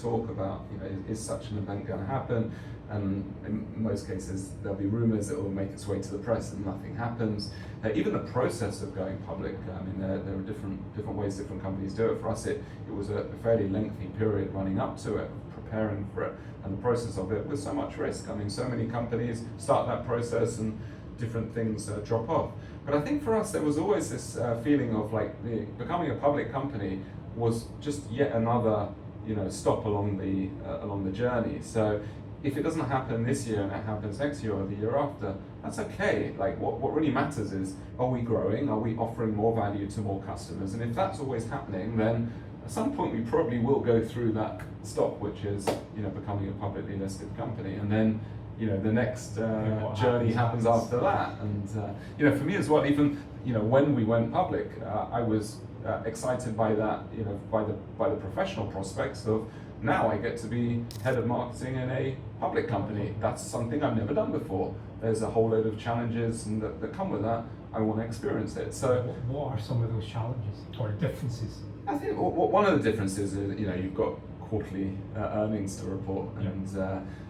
talk about, you know, is such an event going to happen? And in most cases, there'll be rumors that will make its way to the press and nothing happens. Even the process of going public, I mean, there are different ways different companies do it. For us, it was a fairly lengthy period running up to it, preparing for it, and the process of it was so much risk. I mean, so many companies start that process and different things drop off. But I think for us, there was always this feeling of like becoming a public company was just yet another, you know, stop along the journey. So if it doesn't happen this year and it happens next year or the year after, that's okay. Like what really matters is, are we growing? Are we offering more value to more customers? And if that's always happening, then at some point we probably will go through that stop, which is, you know, becoming a publicly listed company. And then, you know, the next journey happens after that. And you know, for me as well, even, you know, when we went public, I was excited by that, you know, by the professional prospects of, now I get to be head of marketing in a public company. That's something I've never done before. There's a whole load of challenges and that come with that. I want to experience it. So, what are some of those challenges or differences? I think one of the differences is, you know, you've got quarterly earnings to report,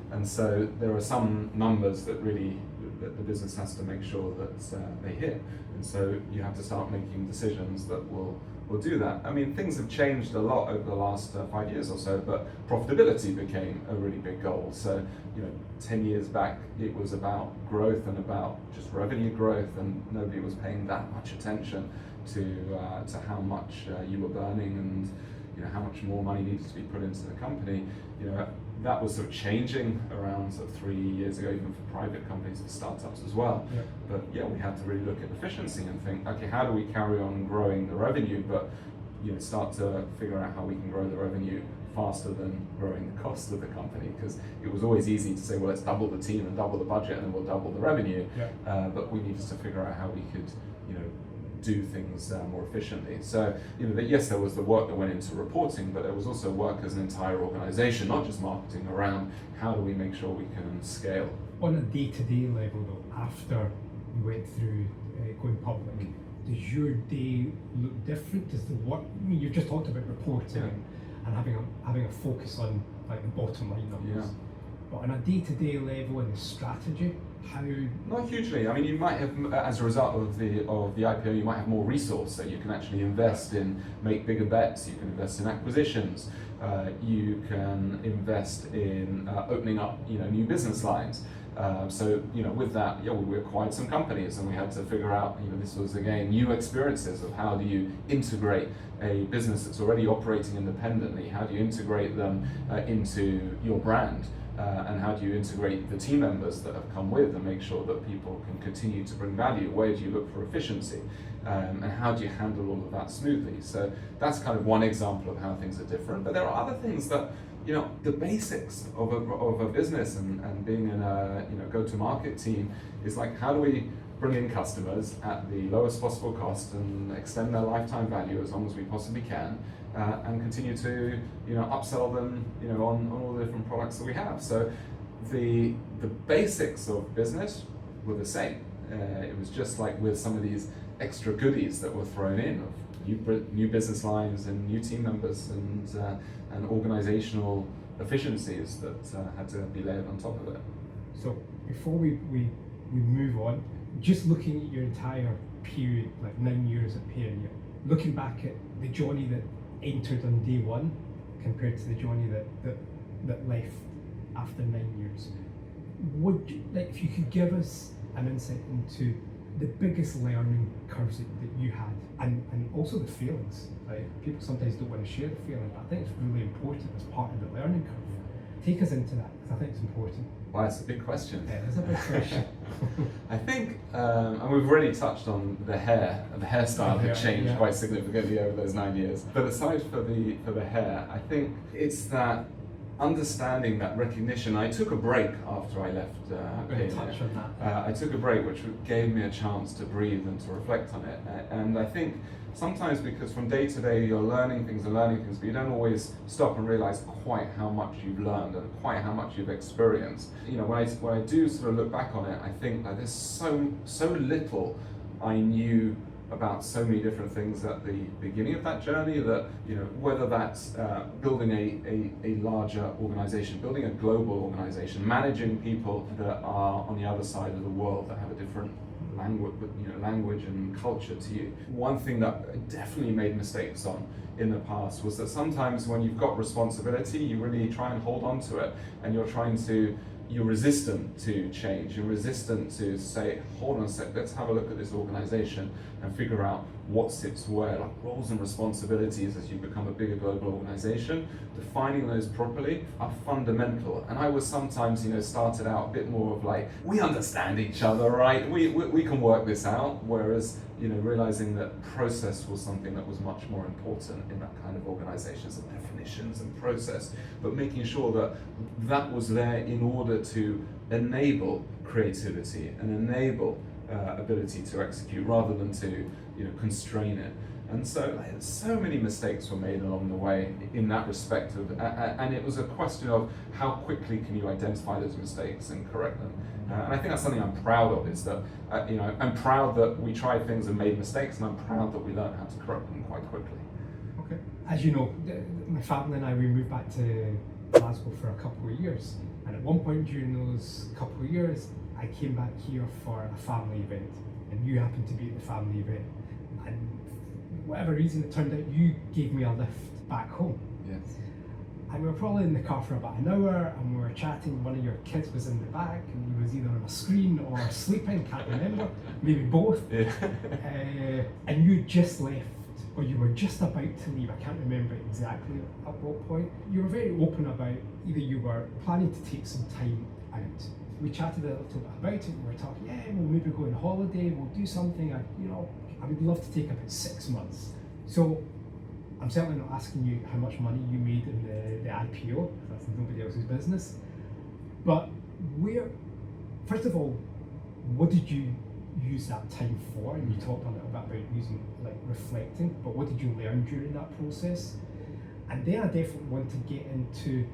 and so there are some numbers that really the business has to make sure that they hit, and so you have to start making decisions that will do that. I mean, things have changed a lot over the last 5 years or so, but profitability became a really big goal. So, you know, 10 years back, it was about growth and about just revenue growth, and nobody was paying that much attention to how much you were burning and, you know, how much more money needed to be put into the company. You know, that was sort of changing around sort of 3 years ago, even for private companies, for startups as well. Yeah. But yeah, we had to really look at efficiency and think, okay, how do we carry on growing the revenue, but, you know, start to figure out how we can grow the revenue faster than growing the cost of the company, because it was always easy to say, well, let's double the team and double the budget and then we'll double the revenue. Yeah. But we needed to figure out how we could, you know, do things more efficiently. So, you know, yes, there was the work that went into reporting, but there was also work as an entire organization, not just marketing, around how do we make sure we can scale. On a day-to-day level though, after you went through going public, does your day look different? Does the work, I mean, you've just talked about reporting and having a focus on like the bottom line numbers, but on a day-to-day level and the strategy, how? Not hugely. I mean, you might have, as a result of the IPO, you might have more resource, so you can actually invest in, make bigger bets. You can invest in acquisitions. You can invest in opening up, you know, new business lines. So, you know, with that, yeah, we acquired some companies, and we had to figure out, you know, this was again new experiences of how do you integrate a business that's already operating independently. How do you integrate them into your brand? And how do you integrate the team members that have come with and make sure that people can continue to bring value? Where do you look for efficiency? And how do you handle all of that smoothly? So that's kind of one example of how things are different. But there are other things that, you know, the basics of a business and being in a, you know, go-to-market team is like, how do we bring in customers at the lowest possible cost and extend their lifetime value as long as we possibly can, and continue to, you know, upsell them, you know, on all the different products that we have. So the basics of business were the same. It was just like with some of these extra goodies that were thrown in of new business lines and new team members and organizational efficiencies that had to be layered on top of it. So before we move on, just looking at your entire period, like 9 years at Payoneer, looking back at the Jonny that entered on day one compared to the Jonny that left after 9 years, would you, like, if you could give us an insight into the biggest learning curves that you had, and also the feelings. Like, people sometimes don't want to share the feeling, but I think it's really important as part of the learning curve. Take us into that, because I think it's important. Well, that's a big question. Yeah, it's a big question. I think, and we've already touched on the hair, and the hairstyle had changed quite significantly over those 9 years. But aside for the hair, I think it's that understanding, that recognition. I took a break after I left. I'm going to touch on that. I took a break, which gave me a chance to breathe and to reflect on it. And I think sometimes, because from day to day you're learning things, but you don't always stop and realize quite how much you've learned and quite how much you've experienced. You know, when I do sort of look back on it, I think that there's so little I knew about so many different things at the beginning of that journey, that, you know, whether that's building a larger organization, building a global organization, managing people that are on the other side of the world, that have a different language and culture to you. One thing that I definitely made mistakes on in the past was that sometimes when you've got responsibility, you really try and hold on to it, and you're resistant to change. You're resistant to say, hold on a sec, let's have a look at this organization and figure out what sits where, like roles and responsibilities as you become a bigger global organization. Defining those properly are fundamental. And I was sometimes, started out a bit more of like, we understand each other, right? We can work this out. Whereas, realizing that process was something that was much more important in that kind of organization, so definitions and process, but making sure that that was there in order to enable creativity and enable ability to execute, rather than to constrain it. And so many mistakes were made along the way in that respect, and it was a question of how quickly can you identify those mistakes and correct them. And I think that's something I'm proud of, is that I'm proud that we tried things and made mistakes, and I'm proud that we learned how to correct them quite quickly. Okay. As you know, my family and I, we moved back to Glasgow for a couple of years, and at one point during those couple of years, I came back here for a family event, and you happened to be at the family event, and for whatever reason, it turned out you gave me a lift back home. Yes. And we were probably in the car for about an hour, and we were chatting. One of your kids was in the back, and he was either on a screen or sleeping, can't remember, maybe both. Yeah. And you just left, or you were just about to leave, I can't remember exactly at what point. You were very open about either you were planning to take some time out. We chatted a little bit about it, we were talking, we'll maybe go on holiday, we'll do something, I would love to take about 6 months. So I'm certainly not asking you how much money you made in the IPO, that's nobody else's business. But first of all, what did you use that time for? And you talked a little bit about using, like, reflecting, but what did you learn during that process? And then I definitely want to get into,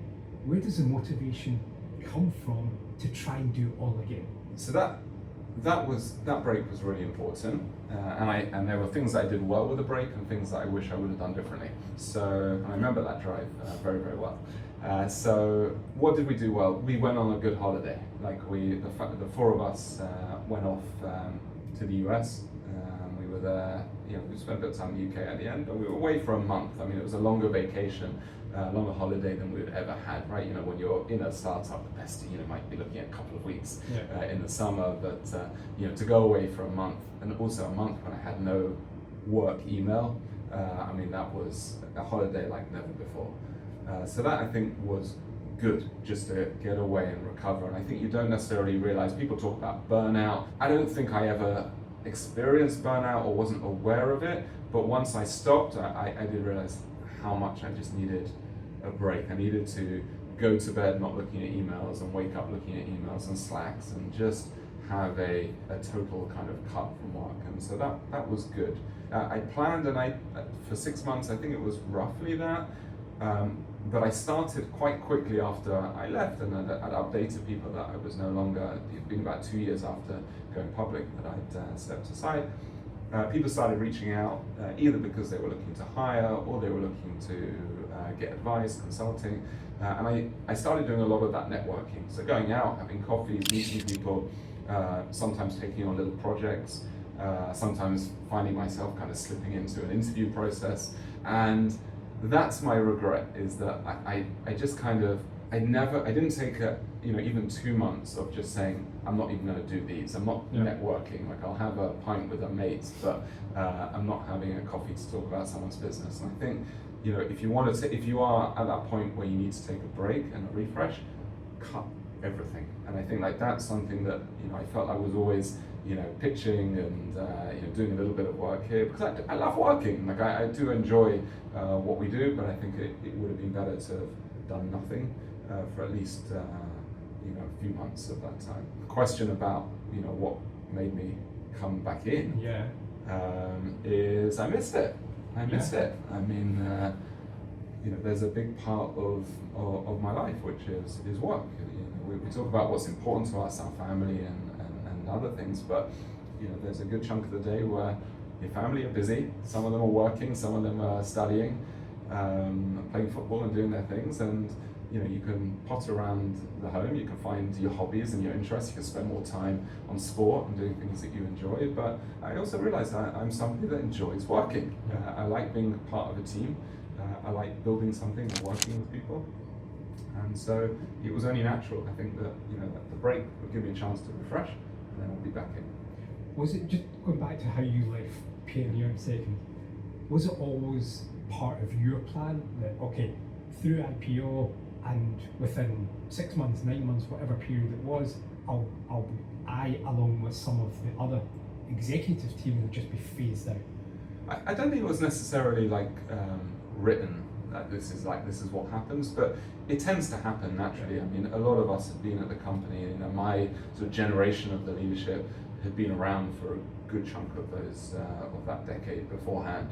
where does the motivation come from to try and do it all again? So that break was really important, and there were things that I did well with the break and things that I wish I would have done differently. So I remember that drive very, very well. So what did we do well? We went on a good holiday. Like, the four of us went off to the US. We were there. We spent a bit of time in the UK at the end, but we were away for a month. I mean, it was a longer vacation, longer holiday than we'd ever had, right? When you're in a startup, the best might be looking at a couple of weeks in the summer, but to go away for a month, and also a month when I had no work email, that was a holiday like never before. So that, I think, was good, just to get away and recover. And I think you don't necessarily realize, people talk about burnout. I don't think I ever experienced burnout or wasn't aware of it, but once I stopped, I did realize how much I just needed a break. I needed to go to bed not looking at emails and wake up looking at emails and Slacks, and just have a total kind of cut from work. And so that was good. I planned, and for 6 months, I think it was roughly that. but I started quite quickly after I left, and I'd updated people that I was no longer, it'd been about 2 years after going public that I'd stepped aside. People started reaching out either because they were looking to hire or they were looking to get advice, consulting, and I started doing a lot of that networking. So going out, having coffees, meeting people, sometimes taking on little projects, sometimes finding myself kind of slipping into an interview process. And that's my regret, is that I just kind of, I didn't take even 2 months of just saying, I'm not even going to do these. I'm not networking. Like, I'll have a pint with a mate, but I'm not having a coffee to talk about someone's business. And I think, if you are at that point where you need to take a break and a refresh, cut everything. And I think like that's something that I felt I was always pitching and doing a little bit of work here, because I love working. Like, I do enjoy what we do, but I think it would have been better to have done nothing for at least a few months of that time. The question about what made me come back in is I missed it. I missed it. I mean, there's a big part of my life which is work. We talk about what's important to us, our family and other things, but there's a good chunk of the day where your family are busy. Some of them are working, some of them are studying, playing football and doing their things, and you can potter around the home, you can find your hobbies and your interests, you can spend more time on sport and doing things that you enjoy. But I also realized I'm somebody that enjoys working. I like being part of a team. I like building something and working with people. And so it was only natural, I think, that that the break would give me a chance to refresh, and then I'll be back in. Was it, just going back to how you left Payoneer in a second, was it always part of your plan that, okay, through IPO and within 6 months, 9 months, whatever period it was, I along with some of the other executive team will just be phased out? I don't think it was necessarily written that this is what happens, but it tends to happen naturally. I mean, a lot of us have been at the company, my sort of generation of the leadership had been around for a good chunk of of that decade beforehand.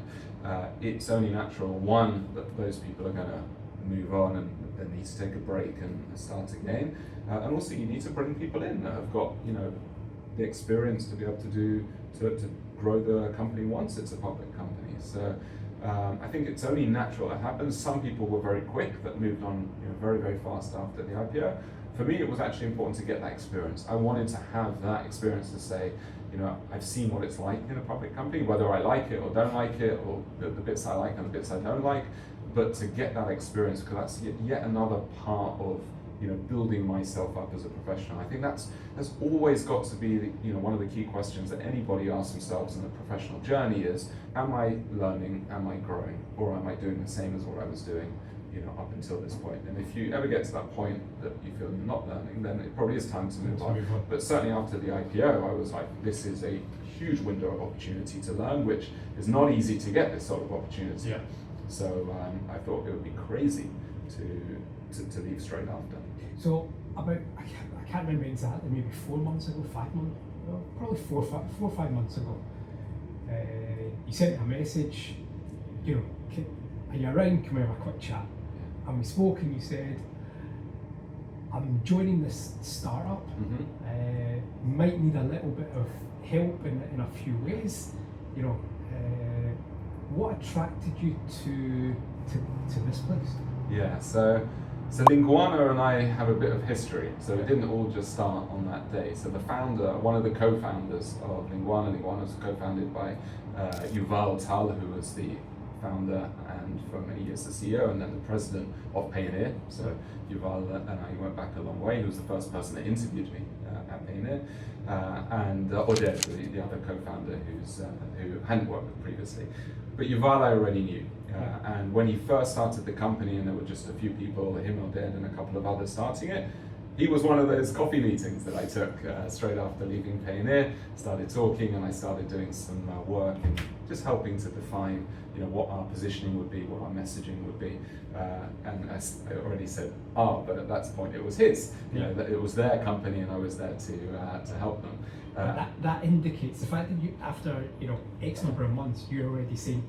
It's only natural, one, that those people are going to move on and then need to take a break and start again, and also you need to bring people in that have got the experience to be able to grow the company once it's a public company. So I think it's only natural it happens. Some people were very quick, that moved on very, very fast after the IPO. For me, it was actually important to get that experience. I wanted to have that experience to say, I've seen what it's like in a public company, whether I like it or don't like it, or the bits I like and the bits I don't like, but to get that experience, because that's yet another part of building myself up as a professional. I think that's always got to be one of the key questions that anybody asks themselves in the professional journey is, am I learning, am I growing, or am I doing the same as what I was doing up until this point? And if you ever get to that point that you feel you're not learning, then it probably is time to move on. But certainly after the IPO, I was like, this is a huge window of opportunity to learn, which is not easy to get this sort of opportunity. Yeah. So I thought it would be crazy to leave straight after. So about, I can't remember exactly, maybe 4 months ago, 5 months, probably 4 or 5 months ago, you sent me a message, are you around, can we have a quick chat? And we spoke and you said, I'm joining this startup, might need a little bit of help in a few ways. What attracted you to this place? Yeah, so Linguana and I have a bit of history, so it didn't all just start on that day. So the founder, one of the co-founders of Linguana was co-founded by Yuval Tal, who was the founder and for many years the CEO and then the president of Payoneer. So Yuval and I went back a long way. He was the first person that interviewed me at Payoneer, and Oded, the other co-founder who hadn't worked with previously. But Yuval I already knew. And when he first started the company and there were just a few people, him, Oded, and a couple of others starting it, he was one of those coffee meetings that I took straight after leaving Payoneer, started talking, and I started doing some work and just helping to define what our positioning would be, what our messaging would be. And as I already said, but at that point it was his. That it was their company and I was there to help them. That indicates the fact that you, after X number of months, you're already saying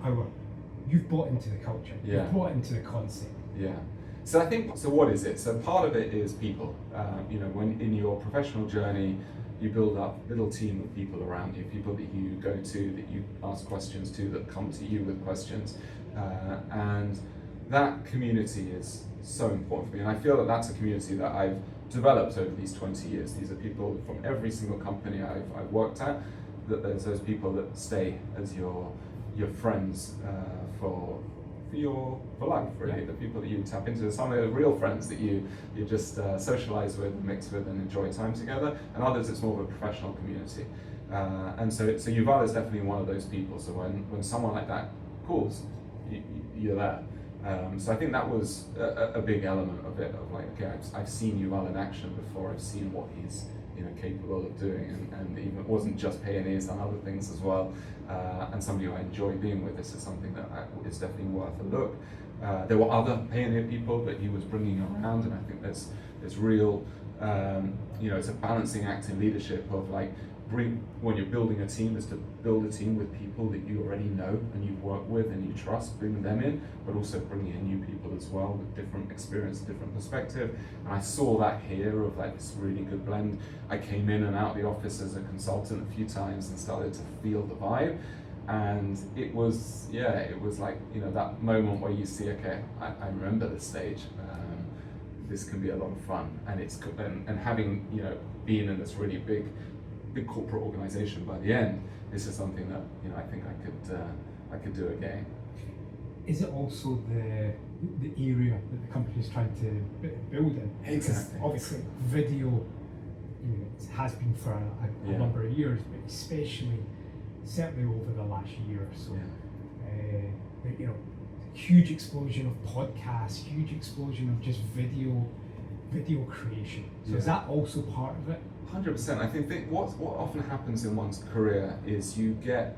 you've bought into the culture, you've bought into the concept. Yeah. So I think, so what is it? So part of it is people. You know, when in your professional journey, you build up a little team of people around you, people that you go to, that you ask questions to, that come to you with questions. And that community is so important for me. And I feel that that's a community that I've developed over these 20 years. These are people from every single company I've worked at, that there's those people that stay as your friends for life, really. Yeah. The people that you tap into, some of the real friends that you just socialize with, mix with, and enjoy time together, and others it's more of a professional community. And so Yuval is definitely one of those people. So when someone like that calls, you're there. So I think that was a big element of it, of like, okay, I've seen Yuval in action before, I've seen what he's capable of doing, and even it wasn't just Payoneer, he's done other things as well, and somebody who I enjoy being with. This is something that is definitely worth a look. There were other Payoneer people that he was bringing around, and I think there's real, it's a balancing act in leadership of like, when you're building a team, is to build a team with people that you already know and you work with and you trust, bring them in, but also bringing in new people as well with different experience, different perspective. And I saw that here of like this really good blend. I came in and out the office as a consultant a few times and started to feel the vibe. And it was like, that moment where you see, okay, I remember this stage. This can be a lot of fun, and and having been in this really big corporate organization by the end, this is something that I think I could do again. Is it also the area that the company is trying to build in? Exactly. Because obviously, video, it has been for a number of years, but especially certainly over the last year or so. Yeah. Huge explosion of podcasts, huge explosion of just video creation. So is that also part of it? 100%. I think what often happens in one's career is you get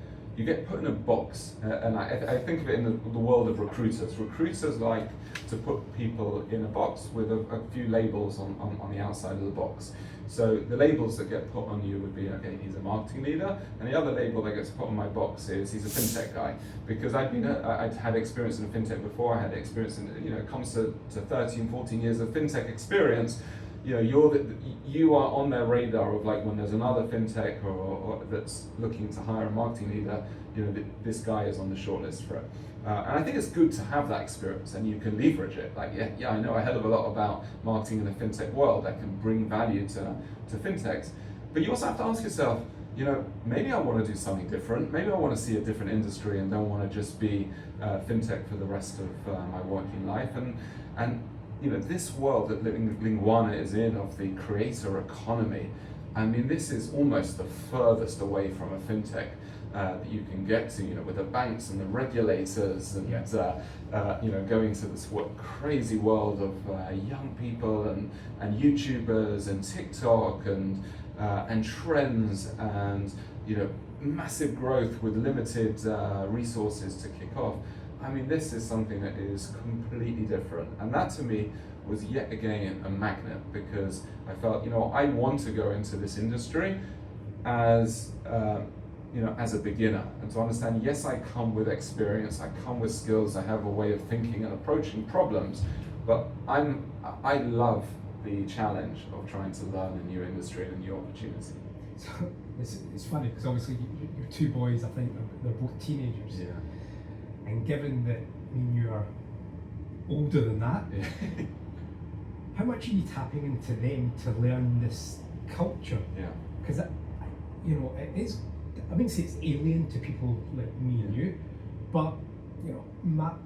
put in a box, and I think of it in the world of recruiters. Recruiters like to put people in a box with a few labels on the outside of the box. So the labels that get put on you would be, okay, he's a marketing leader, and the other label that gets put on my box is he's a fintech guy, because I'd had experience in fintech before. I had experience in, it comes to 13, 14 years of fintech experience. You are on their radar of like, when there's another fintech or that's looking to hire a marketing leader, this guy is on the shortlist for it. And I think it's good to have that experience, and you can leverage it. Like, I know a hell of a lot about marketing in the fintech world. I can bring value to fintechs. But you also have to ask yourself, maybe I want to do something different. Maybe I want to see a different industry and don't want to just be fintech for the rest of my working life. And this world that Linguana is in, of the creator economy, I mean, this is almost the furthest away from a fintech that you can get to, with the banks and the regulators and, going to this crazy world of young people and YouTubers and TikTok and trends and, massive growth with limited resources to kick off. I mean, this is something that is completely different, and that to me was yet again a magnet, because I felt, I want to go into this industry as as a beginner, and to understand, yes, I come with experience, I come with skills, I have a way of thinking and approaching problems, but I love the challenge of trying to learn a new industry and a new opportunity. So it's funny, because obviously your two boys, I think they're both teenagers. Yeah. And given that you're older than that, how much are you tapping into them to learn this culture? Yeah. Because it is, I wouldn't say it's alien to people like me and you, but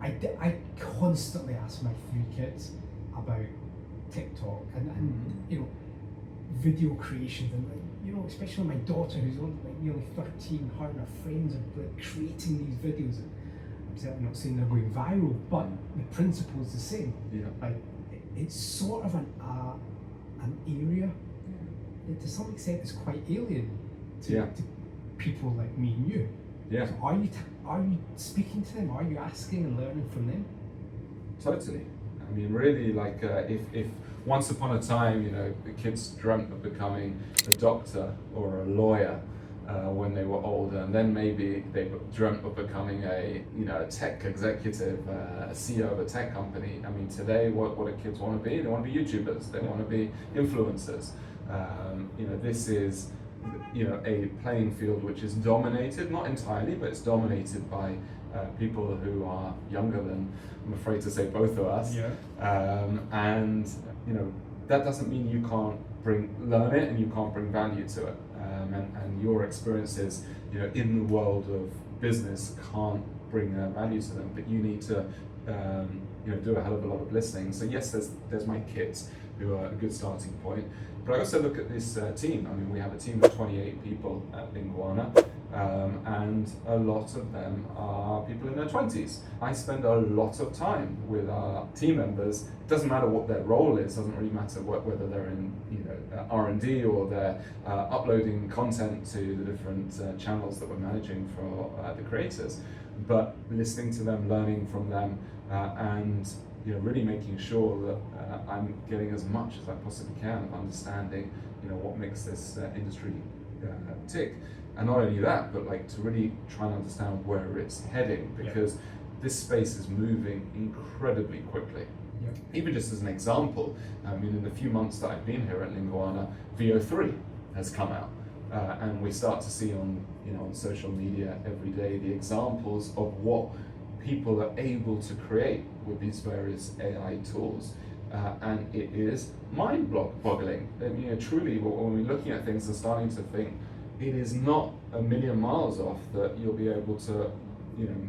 I constantly ask my three kids about TikTok and video creations, and especially my daughter, who's only nearly 13, her and her friends are like creating these videos. I'm certainly not saying they're going viral, but the principle is the same. Yeah. Like, it's sort of an area that to some extent is quite alien to people like me and you. Yeah. So are you speaking to them? Are you asking and learning from them? Totally. I mean, really, like if once upon a time, the kids dreamt of becoming a doctor or a lawyer, when they were older, and then maybe they dreamt of becoming a tech executive, a CEO of a tech company. I mean, today, what do kids want to be? They want to be YouTubers. They want to be influencers. This is a playing field which is dominated, not entirely, but it's dominated by people who are younger than, I'm afraid to say, both of us. Yeah. And that doesn't mean you can't learn it and you can't bring value to it. And your experiences, in the world of business can't bring value to them, but you need to, do a hell of a lot of listening. So yes, there's my kids who are a good starting point, but I also look at this team. I mean, we have a team of 28 people at Linguana, and a lot of them are people in their 20s. I spend a lot of time with our team members. It doesn't matter what their role is, doesn't really matter whether they're in R&D or they're uploading content to the different channels that we're managing for the creators, but listening to them, learning from them, and really making sure that I'm getting as much as I possibly can of understanding what makes this industry tick. And not only that, but to really try and understand where it's heading, because this space is moving incredibly quickly. Yep. Even just as an example, I mean, in the few months that I've been here at Linguana, VO3 has come out, and we start to see on social media every day the examples of what people are able to create with these various AI tools. And it is mind-boggling. I mean, truly, when we're looking at things and starting to think, it is not a million miles off that you'll be able to,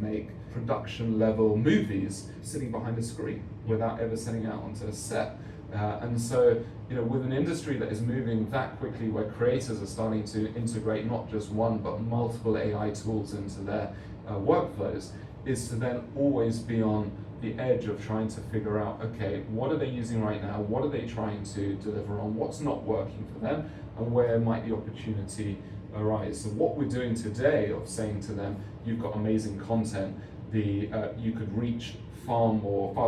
make production-level movies sitting behind a screen without ever setting out onto a set. And so, with an industry that is moving that quickly, where creators are starting to integrate not just one but multiple AI tools into their workflows, is to then always be on the edge of trying to figure out, okay, what are they using right now? What are they trying to deliver on? What's not working for them? And where might the opportunity arise? So what we're doing today of saying to them, you've got amazing content, you could reach far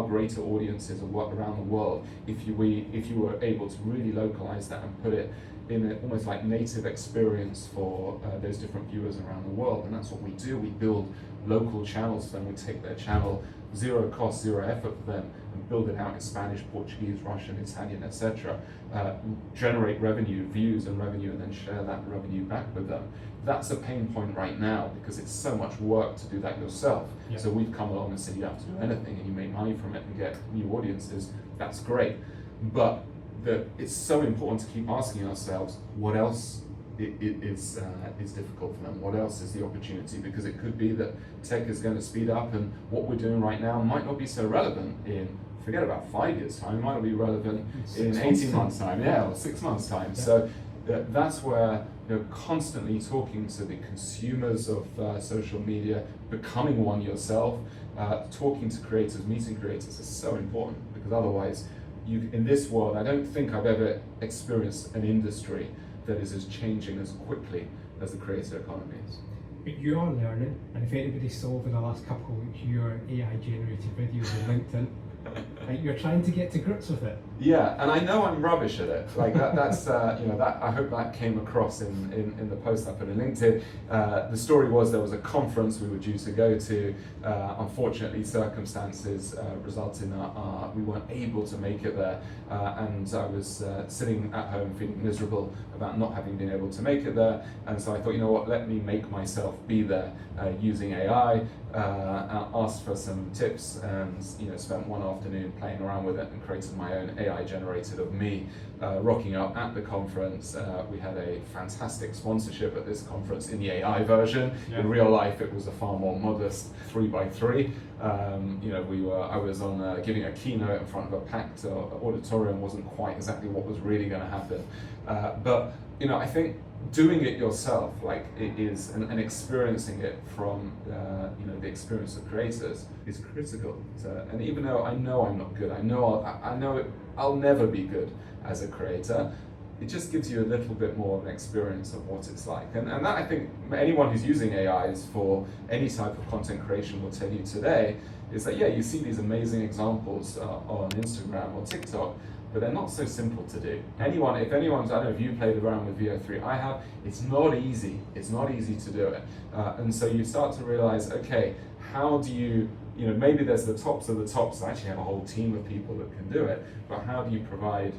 greater audiences around the world if you were able to really localize that and put it in an almost like native experience for those different viewers around the world. And that's what we do. We build local channels for them. We take their channel, zero cost, zero effort for them, and build it out in Spanish, Portuguese, Russian, Italian, etc. Generate revenue, views and revenue, and then share that revenue back with them. That's a pain point right now because it's so much work to do that yourself. Yeah. So we've come along and said you don't have to do anything and you make money from it and get new audiences. That's great. But it's so important to keep asking ourselves what else is difficult for them, what else is the opportunity, because it could be that tech is going to speed up and what we're doing right now might not be so relevant in, forget about 5 years time, it might not be relevant in 18 months time, or 6 months time. Yeah. So that's where constantly talking to the consumers of social media, becoming one yourself, talking to creators, meeting creators is so important, because otherwise in this world, I don't think I've ever experienced an industry that is as changing as quickly as the creator economy is. But you are learning, and if anybody saw over the last couple of weeks your AI generated videos on LinkedIn, you're trying to get to grips with it. Yeah, and I know I'm rubbish at it. Like that's that I hope that came across in the post I put in LinkedIn. The story was there was a conference we were due to go to. Unfortunately, circumstances resulted in we weren't able to make it there, and I was sitting at home feeling miserable about not having been able to make it there. And so I thought, what, let me make myself be there using AI. Asked for some tips and spent one afternoon playing around with it and created my own AI generated of me rocking up at the conference. We had a fantastic sponsorship at this conference in the AI version. Yeah. In real life it was a far more modest 3x3. I was on giving a keynote in front of a packed auditorium. Wasn't quite exactly what was really going to happen, but I think doing it yourself, like it is, and experiencing it from the experience of creators is critical. And even though I know I'm not good, I know I'll never be good as a creator, it just gives you a little bit more of an experience of what it's like. And that, I think, anyone who's using AIs for any type of content creation will tell you today, is that, you see these amazing examples on Instagram or TikTok, but they're not so simple to do. If anyone's, I don't know if you played around with VO3, I have, it's not easy to do it. And so you start to realize, okay, how do you, maybe there's the tops of the tops, I actually have a whole team of people that can do it, but how do you provide,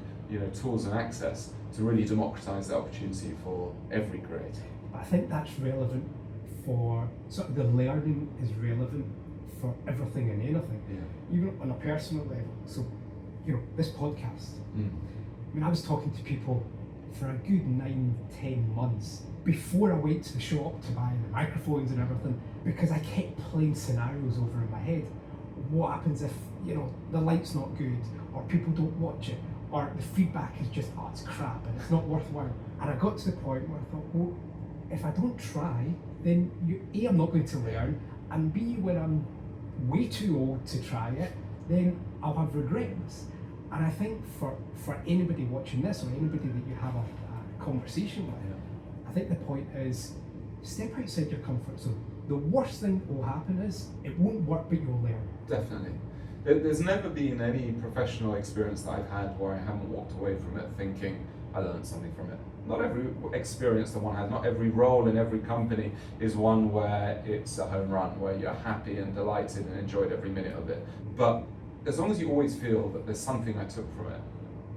tools and access to really democratize the opportunity for every creator? I think that's relevant for, sort of the learning is relevant for everything and anything, even on a personal level. So, this podcast, I was talking to people for a good 9-10 months before I went to the shop to buy the microphones and everything, because I kept playing scenarios over in my head. What happens if, the light's not good, or people don't watch it, or the feedback is just, it's crap and it's not worthwhile. And I got to the point where I thought, well, if I don't try, then A, I'm not going to learn, and B, when I'm way too old to try it, then I'll have regrets. And I think for anybody watching this, or anybody that you have a conversation with, I think the point is, step outside your comfort zone. The worst thing that will happen is, it won't work, but you'll learn. Definitely. There's never been any professional experience that I've had where I haven't walked away from it thinking, I learned something from it. Not every experience that one has, not every role in every company is one where it's a home run, where you're happy and delighted and enjoyed every minute of it. But as long as you always feel that there's something I took from it,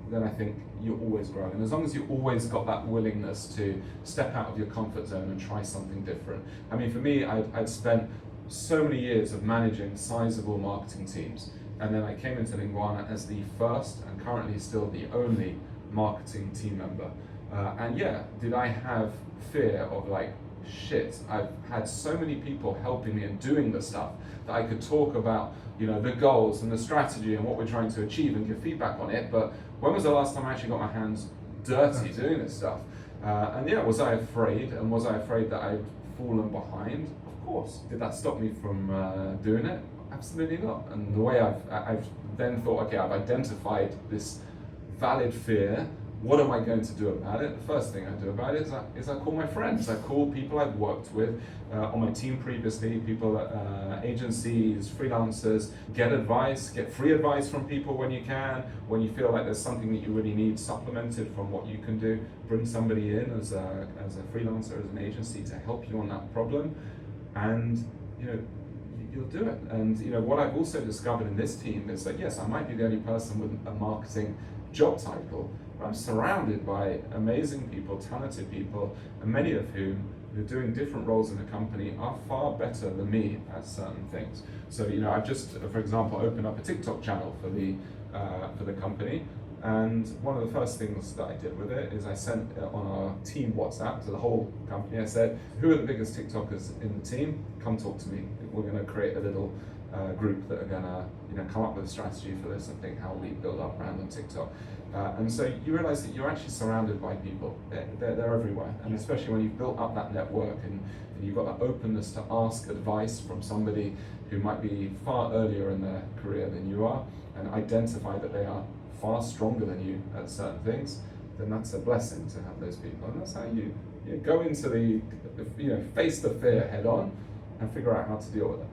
then I think you're always growing. And as long as you always got that willingness to step out of your comfort zone and try something different. I mean, for me, I'd spent so many years of managing sizable marketing teams. And then I came into Linguana as the first and currently still the only marketing team member. And yeah, did I have fear of like, shit, I've had so many people helping me and doing the stuff that I could talk about, the goals and the strategy and what we're trying to achieve and give feedback on it. But when was the last time I actually got my hands dirty doing this stuff? And yeah, was I afraid? And was I afraid that I'd fallen behind? Of course. Did that stop me from doing it? Absolutely not. And the way I've then thought, okay, I've identified this valid fear. What am I going to do about it? The first thing I do about it is I call my friends. I call people I've worked with on my team previously, people at agencies, freelancers, get advice, get free advice from people when you can. When you feel like there's something that you really need supplemented from what you can do, bring somebody in as a freelancer, as an agency to help you on that problem. And you'll do it. And what I've also discovered in this team is that yes, I might be the only person with a marketing job title, but I'm surrounded by amazing people, talented people, and many of whom who are doing different roles in the company are far better than me at certain things. So I've just, for example, opened up a TikTok channel for the company. And one of the first things that I did with it is I sent on our team WhatsApp to the whole company. I said, who are the biggest TikTokers in the team? Come talk to me. We're going to create a little group that are going to come up with a strategy for this and think how we build our brand on TikTok. And so you realize that you're actually surrounded by people. They're everywhere. And especially when you've built up that network and you've got that openness to ask advice from somebody who might be far earlier in their career than you are and identify that they are far stronger than you at certain things, then that's a blessing to have those people. And that's how you go into face the fear head on and figure out how to deal with it.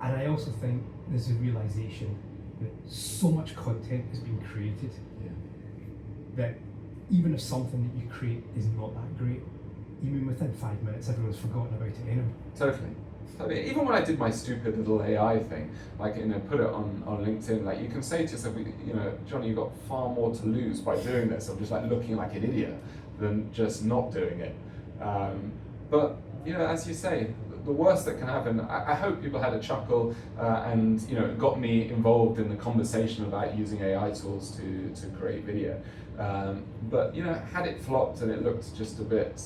And I also think there's a realization that so much content is being created that even if something that you create is not that great, even within 5 minutes, everyone's forgotten about it anyway. Totally. Even when I did my stupid little AI thing, like put it on LinkedIn, like you can say to yourself, Jonny, you've got far more to lose by doing this, of just like looking like an idiot, than just not doing it. But as you say, the worst that can happen, I hope people had a chuckle and got me involved in the conversation about using AI tools to create video. But had it flopped and it looked just a bit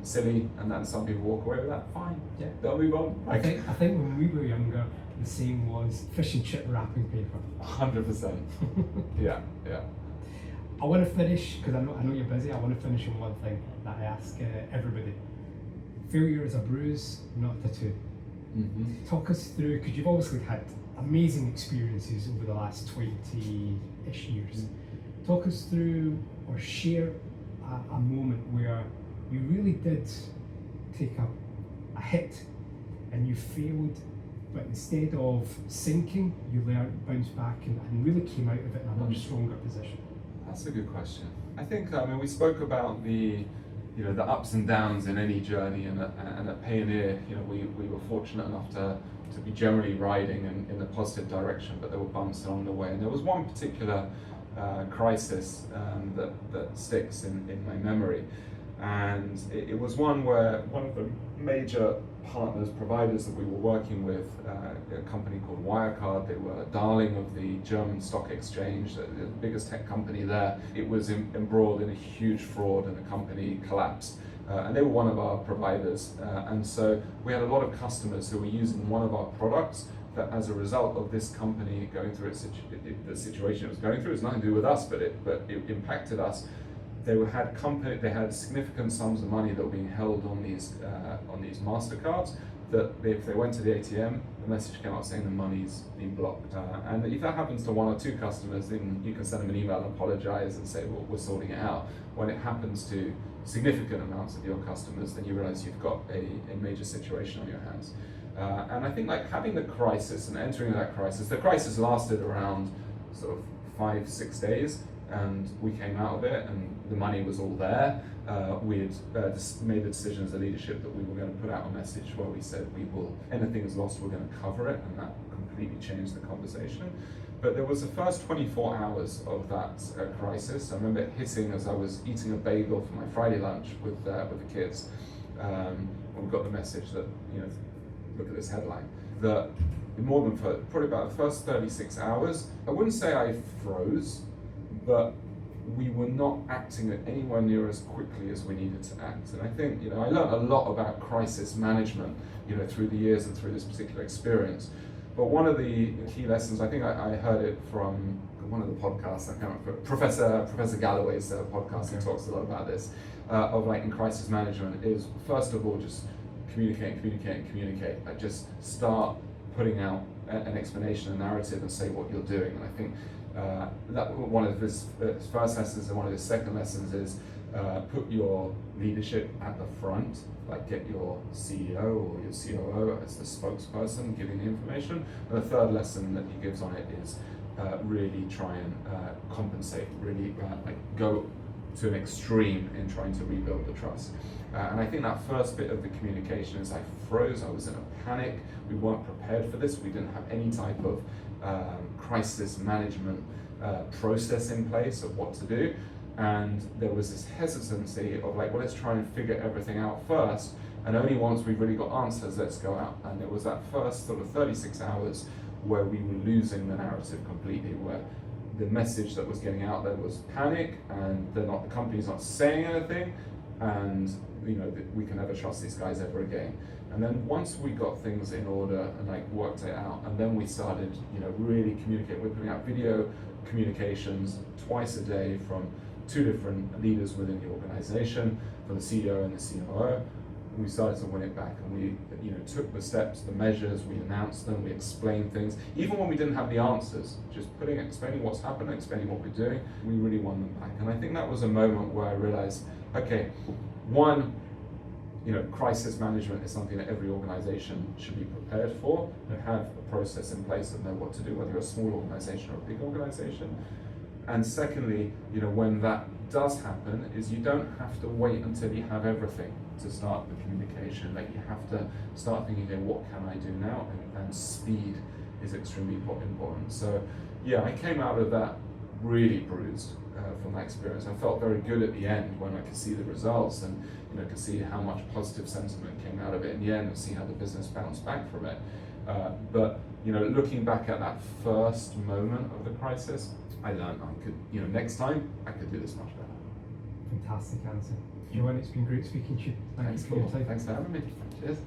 silly, and then some people walk away with that, fine, they'll move on. I think when we were younger, the saying was fish and chip wrapping paper. 100%. Yeah. I want to finish, because I know you're busy, I want to finish on one thing that I ask everybody. Failure is a bruise, not a tattoo. Mm-hmm. Talk us through, because you've obviously had amazing experiences over the last 20-ish years. Mm-hmm. Talk us through or share a moment where you really did take a hit and you failed, but instead of sinking, you learned, bounced back and really came out of it in a much stronger position. That's a good question. I think, we spoke about the ups and downs in any journey, and at Payoneer, we were fortunate enough to be generally riding in a positive direction, but there were bumps along the way. And there was one particular crisis that sticks in my memory. And it was one where one of the major providers that we were working with, a company called Wirecard, they were a darling of the German stock exchange, the biggest tech company there. It was embroiled in a huge fraud and the company collapsed. And they were one of our providers. And so we had a lot of customers who were using one of our products that, as a result of this company going through the situation it was going through, it was nothing to do with us, but it impacted us. They had significant sums of money that were being held on these MasterCards, that if they went to the ATM, the message came out saying the money's been blocked. And if that happens to one or two customers, then you can send them an email and apologize and say, well, we're sorting it out. When it happens to significant amounts of your customers, then you realize you've got a major situation on your hands. And I think like having the crisis and entering that crisis, the crisis lasted around sort of 5-6 days. And we came out of it, and the money was all there. We had made the decision as a leadership that we were going to put out a message where we said anything is lost, we're going to cover it, and that completely changed the conversation. But there was the first 24 hours of that crisis. I remember it hitting as I was eating a bagel for my Friday lunch with the kids, when we got the message that, look at this headline, that probably about the first 36 hours, I wouldn't say I froze, but we were not acting anywhere near as quickly as we needed to act. And I think, I learned a lot about crisis management, through the years and through this particular experience. But one of the key lessons, I think I heard it from one of the podcasts, I can't remember, Professor Galloway's podcast, he talks a lot about this, of like in crisis management, is first of all, just communicate. Like just start putting out an explanation, a narrative, and say what you're doing. And I think that one of his first lessons, and one of his second lessons is put your leadership at the front, like get your CEO or your COO as the spokesperson giving the information. And the third lesson that he gives on it is really try and compensate, really like go to an extreme in trying to rebuild the trust. And I think that first bit of the communication is I froze, I was in a panic, we weren't prepared for this, we didn't have any type of crisis management process in place of what to do, and there was this hesitancy of like, well, let's try and figure everything out first, and only once we've really got answers, let's go out. And there was that first sort of 36 hours where we were losing the narrative completely, where the message that was getting out there was panic, and the company's not saying anything, and we can never trust these guys ever again. And then once we got things in order and like worked it out, and then we started, really communicate. We're putting out video communications twice a day from 2 different leaders within the organization, from the CEO and the COO. And we started to win it back, and we, took the steps, the measures, we announced them, we explained things, even when we didn't have the answers. Just explaining what's happening, explaining what we're doing. We really won them back, and I think that was a moment where I realized, okay, one, crisis management is something that every organization should be prepared for and have a process in place and know what to do, whether you're a small organization or a big organization. And secondly, when that does happen, is you don't have to wait until you have everything to start the communication. Like you have to start thinking, okay, what can I do now? And speed is extremely important. So yeah, I came out of that really bruised from that experience. I felt very good at the end when I could see the results and could see how much positive sentiment came out of it in the end and see how the business bounced back from it. But looking back at that first moment of the crisis, I learned I could, next time I could do this much better. Fantastic answer. Jonny, it's been great speaking to you. Thanks for your time. Thanks for having me. Cheers.